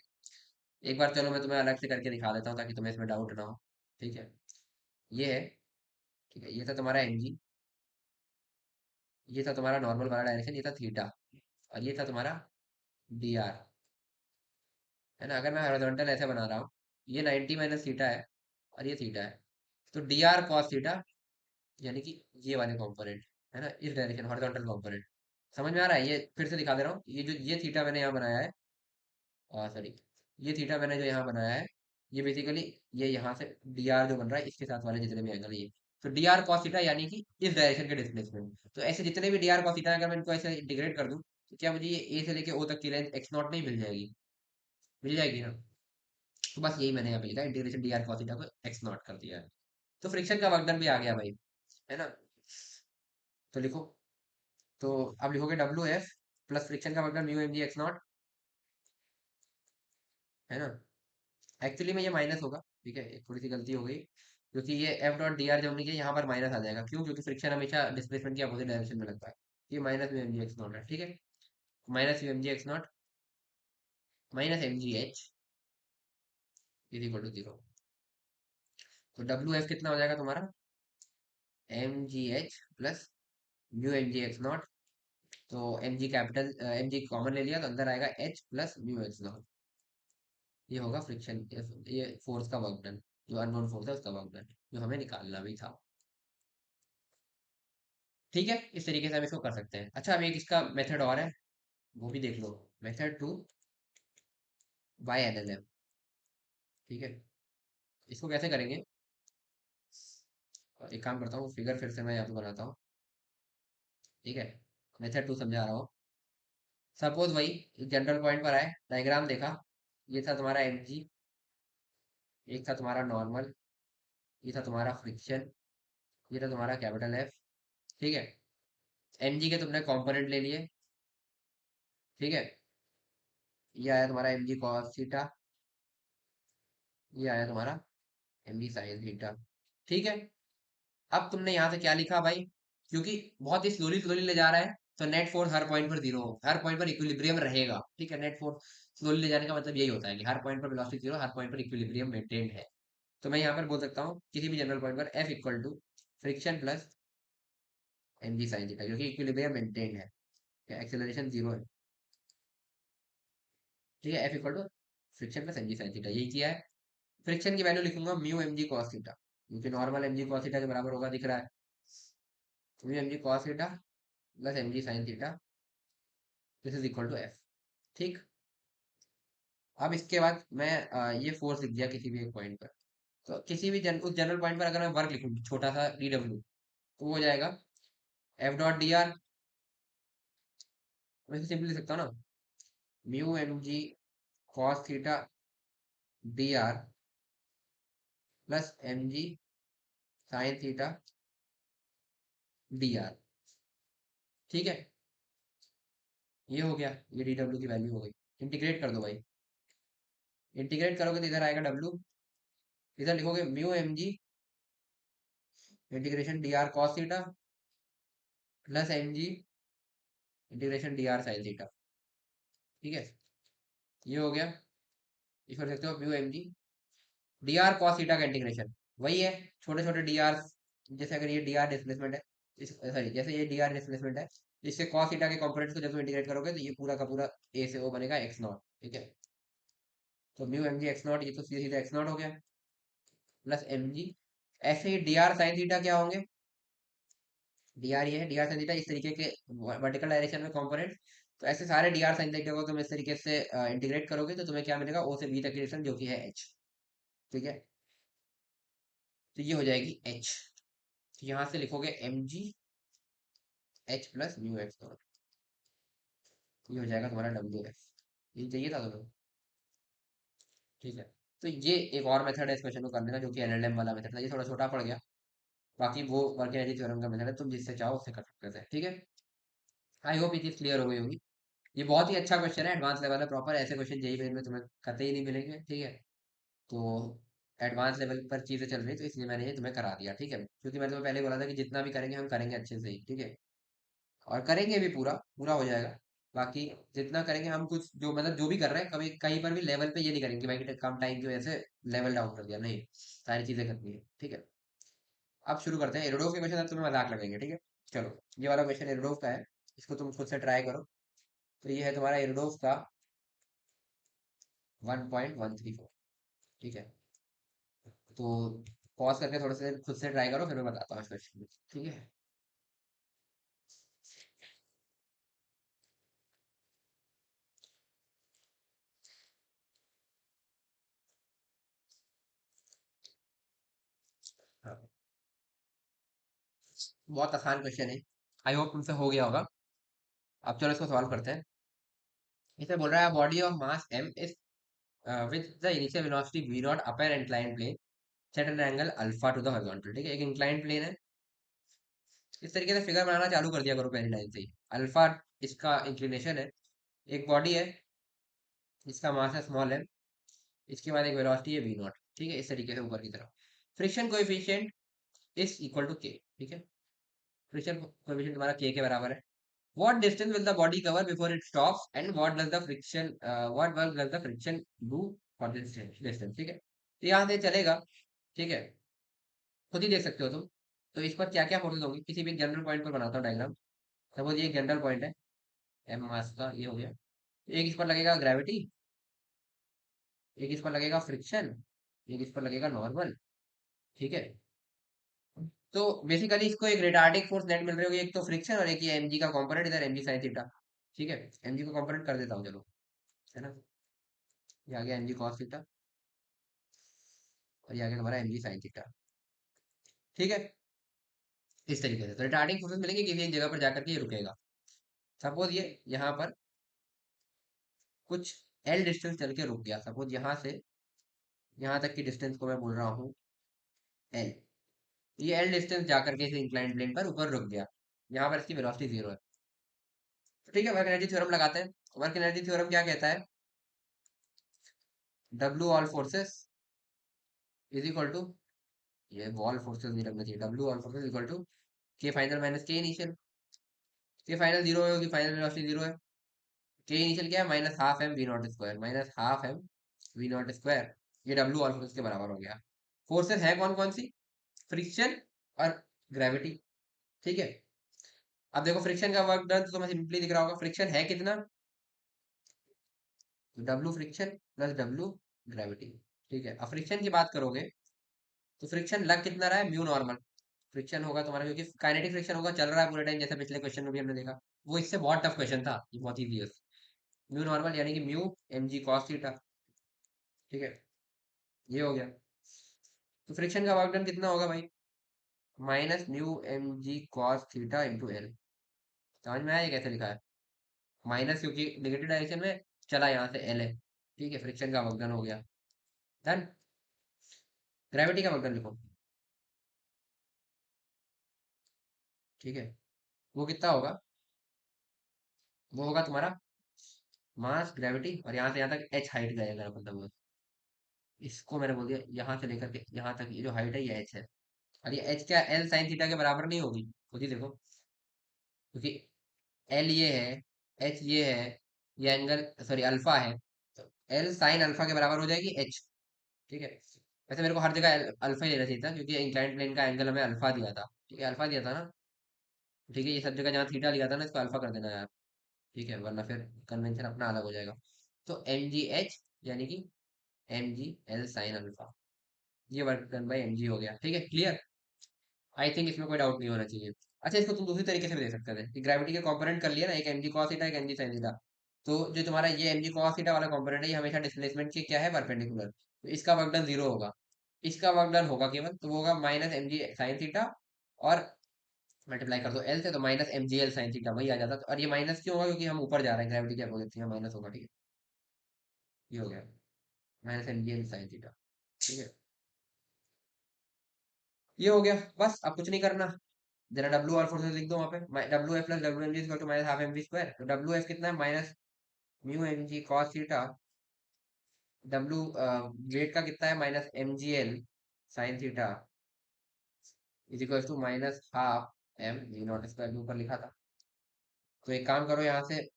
एक बार चलो मैं तुम्हें अलग से करके दिखा देता हूँ, ताकि तुम्हें इसमें डाउट ना हो। ठीक है, ये है, ठीक है, ये था तुम्हारा एम जी, ये था तुम्हारा नॉर्मल वाला डायरेक्शन, ये था थीटा, और ये था तुम्हारा डी आर, है ना। अगर मैं हॉरिजॉन्टल ऐसे बना रहा हूँ, ये 90 माइनस थीटा है, और ये थीटा है, तो डी आर कॉस थीटा, यानी कि ये वाले कंपोनेंट, है ना, इस डायरेक्शन हॉरिजॉन्टल कंपोनेंट। समझ में आ रहा है? ये फिर से दिखा दे रहा हूँ, ये जो ये थीटा मैंने यहाँ बनाया है, सॉरी, ये थीटा मैंने जो यहाँ बनाया है, ये बेसिकली, ये यहाँ से डी आर जो बन रहा है, इसके साथ वाले जितने भी एंगल, ये, तो डी आर कॉस थीटा, यानी कि इस डायरेक्शन के डिस्प्लेसमेंट। तो ऐसे जितने भी डी आर कॉस थीटा, अगर मैं इनको ऐसे इंटीग्रेट कर दूं, तो क्या मुझे ये ए से लेके ओ तक की लेंथ एक्स नॉट नहीं मिल जाएगी? मिल जाएगी ना। तो बस यही मैंने यहाँ पे लिखा, integration D R cos theta को एक्स नॉट कर दिया है। तो फ्रिक्शन का वर्क डन भी आ गया भाई, है ना। तो लिखो, तो अब लिखोगे डब्ल्यू एफ प्लस फ्रिक्शन का work done mu M G X not, है ना। एक्चुअली में ये माइनस होगा, ठीक है, एक थोड़ी सी गलती हो गई, क्योंकि ये एफ डॉट डी आर जब हमने किया, यहाँ पर माइनस आ जाएगा। क्यों? क्योंकि फ्रिक्शन हमेशा डिस्प्लेसमेंट की अपोजिट डायरेक्शन में लगता है। ये minus mu M G X not है, ठीक है, minus mu M G X not minus M G H is equal to zero. तो डब्ल्यू एफ कितना हो जाएगा तुम्हारा, M G H plus mu M G X not. तो M G capital, M G common ले लिया तो अंदर आएगा H plus mu X not. ये होगा फ्रिक्शन, ये फोर्स का वर्क डन, जो अननोन फोर्स है उसका वर्क डन, जो हमें निकालना भी था। ठीक है, इस तरीके से हम इसको कर सकते हैं। अच्छा, अब एक इसका मेथड और है, वो भी देख लो। Method two by N L M. ठीक है, इसको कैसे करेंगे, एक काम करता हूँ, फिगर फिर से मैं यहाँ पे बनाता हूँ। ठीक है, मेथड टू समझा रहा हूँ। सपोज भाई जनरल पॉइंट पर आए, डायग्राम देखा, ये था तुम्हारा एम जी, एक था तुम्हारा नॉर्मल, ये था तुम्हारा फ्रिक्शन, ये था तुम्हारा कैपिटल एफ। ठीक है, एम जी के तुमने कंपोनेंट ले लिए। ठीक है, ये आया तुम्हारा एम जी कॉस थीटा, ये आया तुम्हारा एम जी साइन थीटा। ठीक है, अब तुमने यहाँ से क्या लिखा भाई, क्योंकि बहुत ही स्लोली स्लोली ले जा रहा है, तो नेट फोर्स हर पॉइंट पर जीरो हो, हर पॉइंट पर इक्विलिब्रियम रहेगा। ठीक है, नेट फोर्स स्लोली ले जाने का मतलब यही होता है कि हर पॉइंट पर वेलोसिटी जीरो, हर पॉइंट पर इक्विलिब्रियम मेंटेन्ड है। तो मैं यहाँ पर बोल सकता हूँ किसी भी जनरल पॉइंट पर F equal to friction plus M G sine theta, क्योंकि इक्विलिब्रियम मेंटेन्ड है, एक्सेलरेशन जीरो है। ठीक है, F equal to friction plus M G sine theta, यही किया है। फ्रिक्शन की वैल्यू लिखूंगा mu M G cos theta, क्योंकि normal M G cos theta के बराबर होगा, दिख रहा है। Mu M G cos theta plus M G sine theta, this is equal to F. ठीक, अब इसके बाद मैं ये फोर्स लिख दिया किसी भी एक पॉइंट पर। तो किसी भी उस जनरल पॉइंट पर अगर मैं वर्क लिखूँ छोटा सा डी डब्ल्यू, तो वो हो जाएगा एफ डॉट डी आर। मैं इसे सिंपली लिख सकता हूँ ना, mu M G cos theta D R plus M G sine theta D R. ठीक है, ये हो गया, ये डी डब्ल्यू की वैल्यू हो गई। इंटीग्रेट कर दो भाई, इंटीग्रेट करोगे तो इधर आएगा डब्ल्यू, इधर लिखोगे mu M G integration D R cos theta plus M G integration D R sine theta. ठीक है, ये हो गया। इस कर सकते हो mu M G D R cos theta का इंटीग्रेशन वही है, छोटे छोटे डी आर, जैसे अगर ये डी आर डिस्प्लेसमेंट है, इस सॉरी जैसे ये डी आर डिस्प्लेसमेंट है, इससे कॉस थीटा के कंपोनेंट्स को जब तुम इंटीग्रेट करोगे तो ये पूरा का पूरा ए से ओ बनेगा एक्स नॉट। ठीक है, तो mu M G X not, ये तो सीधा सीधा एक्स नॉट हो गया, प्लस एम जी। ऐसे ही डी आर साइन थीटा क्या होंगे, डी आर ये है, डी आर साइन थीटा इस तरीके के वर्टिकल डायरेक्शन में कंपोनेंट। तो ऐसे सारे डी आर साइन थीटा को तुम इस तरीके से इंटीग्रेट करोगे तो तुम्हें क्या मिलेगा, ओ से बी तक की डिस्टेंस जो कि है एच। ठीक है, तो ये हो जाएगी एच। तो यहाँ से लिखोगे M G H plus mu X not, ये हो जाएगा तुम्हारा डब्ल्यू एफ। ये चाहिए था तुम्हें। ठीक है, तो ये एक और मेथड है इस क्वेश्चन को करने का, जो कि एलएलएम वाला मेथड था, ये थोड़ा छोटा पड़ गया। बाकी वो वर्किंग थ्योरम का मेथड है, तुम जिससे चाहो उससे कर सकते थे। ठीक है, आई होप ये चीज क्लियर हो गई होगी। ये बहुत ही अच्छा क्वेश्चन है, एडवांस लेवल है प्रॉपर, ऐसे क्वेश्चन जेईई मेन में तुम्हें कतई नहीं मिलेंगे। ठीक है, तो एडवांस लेवल पर चीजें चल रही तो इसलिए मैंने ये तुम्हें करा दिया। ठीक है, क्योंकि मैंने तुम्हें पहले बोला था कि जितना भी करेंगे हम करेंगे अच्छे से ही। ठीक है, और करेंगे भी, पूरा पूरा हो जाएगा। बाकी जितना करेंगे हम, कुछ जो मतलब जो भी कर रहे हैं, कभी कहीं पर भी लेवल पे ये नहीं करेंगे कि भाई कि कम टाइम की वजह से लेवल डाउन कर दिया, नहीं, सारी चीजें करनी है। ठीक है, अब शुरू करते हैं एरोडोव के क्वेश्चन, अब तुम्हें मजाक लगेंगे। ठीक है, चलो, ये वाला क्वेश्चन एरोडोव का है, इसको तुम खुद से ट्राई करो। तो ये है तुम्हारा एरोडोव का 1.134। ठीक है, तो पॉज करके थोड़ा सा खुद से ट्राई करो, फिर मैं बताता हूँ इस क्वेश्चन में। ठीक है, हाँ, बहुत आसान क्वेश्चन है, आई होप तुमसे हो गया होगा। अब चलो इसको सॉल्व करते हैं। इसे बोल रहा है body of mass m is with the initial velocity v naught upper incline plane set an angle alpha to the horizontal. ठीक है, एक इंक्लाइन प्लेन है, इस तरीके से फिगर बनाना चालू कर दिया करो पहली लाइन से ही। अल्फा इसका इंक्लिनेशन है, एक बॉडी है, इसका मास है स्मॉल m, इसके बाद एक वेलोसिटी है v नॉट। ठीक है, इस तरीके से ऊपर की तरफ। Friction coefficient is equal to k। ठीक है, फ्रिक्शन कोएफिशिएंट तुम्हारा k के बराबर है। What distance will the body cover before it stops and what work does the friction do for this distance? ठीक है, तो यहाँ से चलेगा। ठीक है, खुद ही देख सकते हो तुम। तो इस पर क्या क्या फोर्सेस होंगी, किसी भी जनरल पॉइंट पर बनाता हूँ डायग्राम। सपोज ये एक जनरल पॉइंट है, एम मास का, ये हो गया। एक इस पर लगेगा ग्रेविटी, एक इस पर लगेगा फ्रिक्शन, एक इस पर लगेगा नॉर्मल। ठीक है। तो बेसिकली इसको एक रिटार्डिंग फोर्स नेट मिल रही होगी, एक तो फ्रिक्शन और एक ये एमजी का कंपोनेंट, इधर एमजी साइन थीटा। ठीक है। एमजी का कंपोनेंट कर देता हूँ चलो, है ना। ये आ गया एमजी कॉस थीटा, और ये आ गया तुम्हारा एमजी साइन थीटा। ठीक है। इस तरीके से तो रिटार्डिंग फोर्सेस मिलेंगे, किसी एक जगह पर जाकर के ये रुकेगा। सपोज ये यहाँ पर कुछ एल डिस्टेंस चल के रुक गया, सपोज यहाँ से यहाँ तक की डिस्टेंस को मैं बोल रहा हूँ एल। ये एल डिस्टेंस जाकर के इस इंक्लाइंड प्लेन पर ऊपर रुक गया, यहाँ पर इसकी वेलोसिटी जीरो है। तो ठीक है, वर्क एनर्जी थ्योरम लगाते हैं। वर्क एनर्जी थ्योरम क्या कहता है, W all forces is equal to, ये वॉल फोर्सेस नहीं लगना चाहिए, W all forces equal to K final minus K initial. K final zero है, फाइनल वेलोसिटी जीरो है। के इनिशियल क्या है, minus half M V not square, minus half M V not square. ये W all forces के बराबर हो गया। Forces है कौन कौन सी, फ्रिक्शन और ग्रेविटी। ठीक है। अब देखो फ्रिक्शन का वर्क डन तो तुम्हें सिंपली दिख रहा होगा, फ्रिक्शन है कितना, W friction plus W gravity. ठीक है। अब फ्रिक्शन की बात करोगे तो फ्रिक्शन लग कितना रहा है, म्यू नॉर्मल फ्रिक्शन होगा तुम्हारा, क्योंकि काइनेटिक फ्रिक्शन होगा, चल रहा है पूरे टाइम, जैसे पिछले क्वेश्चन में भी हमने देखा। वो इससे बहुत टफ क्वेश्चन था, ये बहुत इजी है। म्यू नॉर्मल यानी कि mu M G cos theta. ठीक है। ये हो गया। तो फ्रिक्शन का वर्क डन कितना होगा भाई, minus mu M G cos theta into L. समझ में आया ये कैसे लिखा है, माइनस क्योंकि नेगेटिव डायरेक्शन में चला, यहाँ से एल है। ठीक है। फ्रिक्शन का वर्क डन हो गया। डन। ग्रेविटी का वर्क डन लिखो। ठीक है। वो कितना होगा, वो होगा तुम्हारा मास ग्रेविटी, और यहाँ से यहाँ तक एच हाइट जाएगा, मतलब इसको मैंने बोल दिया यहाँ से लेकर के यहाँ तक, ये जो हाइट है ये एच है। और ये एच क्या एल साइन थीटा के बराबर नहीं होगी, खुद ही देखो, क्योंकि एल ये है, एच ये है, ये एंगल सॉरी अल्फा है, तो एल साइन अल्फा के बराबर हो जाएगी एच। ठीक है। वैसे मेरे को हर जगह अल्फा ही लेना चाहिए था, क्योंकि इंक्लाइंड प्लेन का एंगल हमें अल्फा दिया था। ठीक है, अल्फा दिया था ना। ठीक है, ये सब जगह जहाँ थीटा लिया था ना, इसको अल्फा कर देना यार। ठीक है, वरना फिर कन्वेंशन अपना अलग हो जाएगा। तो एम जी एच यानी कि M G L sine alpha, ये work done by M G हो गया। ठीक है, क्लियर। आई थिंक इसमें कोई डाउट नहीं होना चाहिए। अच्छा, इसको तुम दूसरी तरीके से भी देख सकते थे कि ग्रेविटी के कंपोनेंट कर लिया ना, एक एम जी कॉस थीटा, एक एम जी साइन थीटा। तो जो तुम्हारा ये एम जी कॉस थीटा वाला कंपोनेंट है, ये हमेशा डिस्प्लेसमेंट के क्या है, परपेंडिकुलर, तो इसका वर्क डन जीरो होगा। इसका वर्क डन होगा केवल, तो वो होगा minus M G sine theta, और मल्टीप्लाई कर दो एल से, तो minus M G L sine theta वही आ जाता। तो और ये माइनस क्यों होगा, क्योंकि हम ऊपर जा रहे हैं, ग्रेविटी की अपोजिट थी, माइनस होगा। ठीक है। ये हो गया minus M G L sine theta. ठीक है। ये हो गया, बस अब कुछ नहीं करना। जरा डब्ल्यू और फोर्सेस लिख दो वहाँ पे, W F plus W M G equal to minus half M V square. तो डब्ल्यू एफ कितना है, minus mu M G cos theta, W weight का कितना है, minus M G L sine theta is equal to minus half M V not square, ऊपर लिखा था। तो एक काम करो, यहाँ से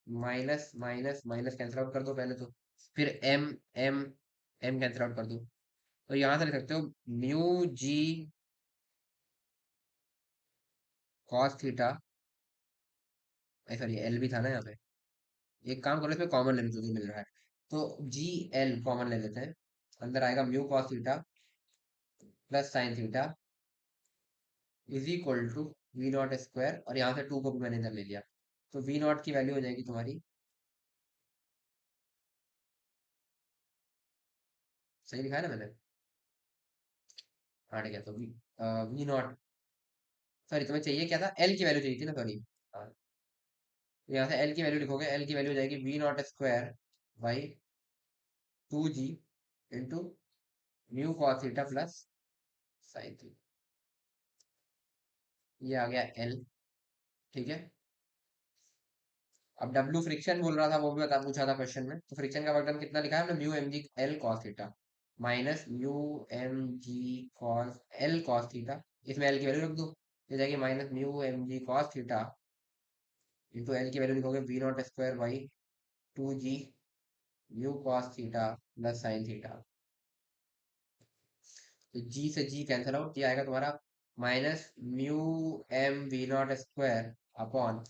minus minus minus cancel out कर दो पहले तो, फिर M M M cancel out कर दो। तो यहाँ से लिख सकते हो mu G cos theta, sorry L भी था ना यहाँ पे। एक काम करो, इसमें कॉमन ले लेते जो मिल रहा है, तो जी एल कॉमन ले लेते हैं। अंदर आएगा mu cos theta plus sine theta is equal to V not square, और यहाँ से टू को भी मैंने इधर ले लिया। तो वी नॉट की वैल्यू हो जाएगी तुम्हारी, सही लिखा है ना मैंने, हाँ ठीक है। तो वी नॉट, सॉरी तुम्हें चाहिए क्या था, एल की वैल्यू चाहिए थी ना, सॉरी। हाँ, तो यहाँ से एल की वैल्यू लिखोगे, एल की वैल्यू हो जाएगी V not square by two G into mu cos theta plus sine theta. ये आ गया एल। ठीक है। अब डब्ल्यू फ्रिक्शन बोल रहा था, वो भी बता पूछा था क्वेश्चन में, तो फ्रिक्शन का वर्क डन कितना लिखा है हमने, mu M G L cos theta minus mu M G cos L cos theta, इसमें एल की वैल्यू रख दो, ये जाएगी minus mu M G cos theta into L की वैल्यू लिखोगे V not square by two G mu cos theta plus sine theta. तो G से जी कैंसिल आउट, ये आएगा तुम्हारा minus mu M V not square upon,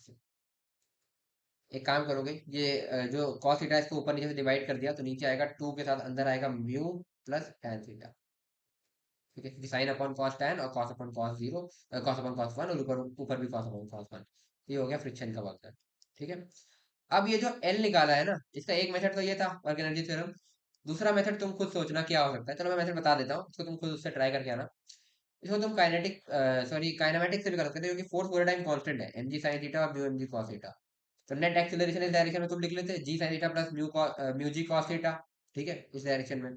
एक काम करोगे ये जो कॉस थीटा इसको ऊपर नीचे से डिवाइड कर दिया, तो नीचे आएगा टू के साथ अंदर आएगा म्यू प्लस tan थीटा। ठीक है, क्योंकि साइन अपॉन कॉस tan और cos upon cos zero, cos upon cos one, और ऊपर ऊपर भी कॉस अपॉन कॉस वन। ये हो गया फ्रिक्शन का वर्क। ठीक है, अब ये जो एल निकाला है ना, इसका एक मेथड तो ये था वर्क एनर्जी थ्योरम। दूसरा मेथड तुम खुद सोचना क्या हो सकता है, चलो मैं मेथड बता देता हूँ, इसको तुम खुद उससे ट्राई करके आना। इसको तुम काइनेटिक सॉरी काइनेमेटिक से भी कर सकते हो, क्योंकि फोर्स पूरे टाइम कांस्टेंट है, एम जी साइन थीटा और mu M G cos theta. तो नेट एक्सीलरेशन इस डायरेक्शन में तुम लिख लेते G sine theta plus mu G cos theta. ठीक है, इस डायरेक्शन में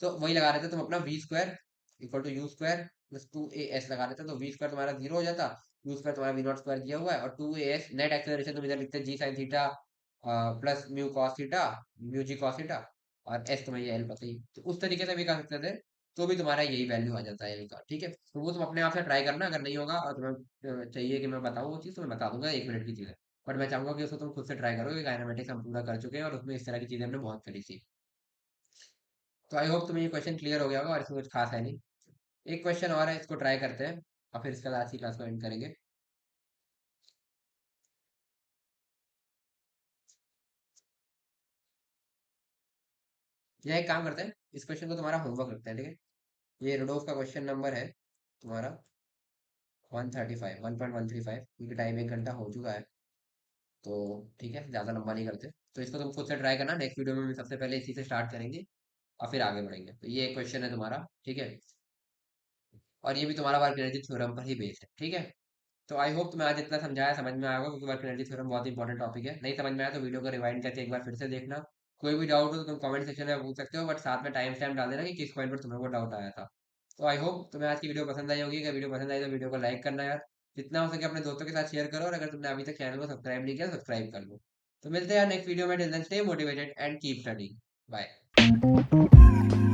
तो वही लगा रहे थे तुम अपना V square equal to U square plus two A S लगा रहे थे, तो वी स्क्वायर तुम्हारा जीरो हो जाता, यू स्क्वायर तुम्हारा वी नॉट स्क्वायर दिया हुआ है, और two A S net acceleration तुम इधर लिखते G sine theta plus mu cos theta, mu G cos theta, और एस तुम्हें ये एल पता ही, तो उस तरीके से भी कर सकते थे, तो भी तुम्हारा यही वैल्यू आ जाता है एल का। ठीक है, तो वो तुम अपने आप से ट्राई करना, अगर नहीं होगा और तुम्हें चाहिए कि मैं बताऊँ वो चीज़, तो मैं बता दूंगा, 1 मिनट की चीज़ है। बट मैं चाहूंगा कि उसको तुम खुद से ट्राई करो, क्योंकि काइनेमेटिक्स हम पूरा कर चुके हैं और उसमें इस तरह की चीज़ें हमने बहुत करी थी। तो आई होप तुम्हें ये क्वेश्चन क्लियर हो गया होगा, और इसमें कुछ खास है नहीं। एक क्वेश्चन और है, इसको ट्राई करते हैं और फिर इसके बाद आज की क्लास को एंड करेंगे। यह एक काम करते हैं, इस क्वेश्चन को तुम्हारा होमवर्क रखते हैं, ठीक है। ये रोडोफ का क्वेश्चन नंबर है तुम्हारा 135, 1.135, क्योंकि टाइम 1 घंटा हो चुका है, तो ठीक है, ज़्यादा लंबा नहीं करते। तो इसको तुम खुद से ट्राई करना, नेक्स्ट वीडियो में भी सबसे पहले इसी से स्टार्ट करेंगे और फिर आगे बढ़ेंगे। तो ये क्वेश्चन है तुम्हारा, ठीक है, और ये भी तुम्हारा वर्क एनर्जी थ्योरम पर ही बेस्ड है। ठीक है, तो आई होप तुम्हें आज इतना समझाया समझ में आएगा, क्योंकि वर्क एनर्जी थ्योरम बहुत इंपॉर्टेंट टॉपिक है। नहीं समझ में आया तो वीडियो को रिवाइंड करके एक बार फिर से देखना। कोई भी डाउट हो तो तुम कमेंट सेक्शन में पूछ सकते हो, बट साथ में टाइम स्टैम्प डाल देना कि किस पॉइंट पर तुम्हें वो डाउट आया था। तो आई होप तुम्हें आज की वीडियो पसंद आई होगी। अगर वीडियो पसंद आई तो वीडियो को लाइक करना यार, जितना हो सके अपने दोस्तों के साथ शेयर करो, और अगर तुमने अभी तक चैनल को सब्सक्राइब नहीं किया सब्सक्राइब कर लो। तो मिलते हैं यार नेक्स्ट वीडियो में, till then stay motivated and keep studying. Bye.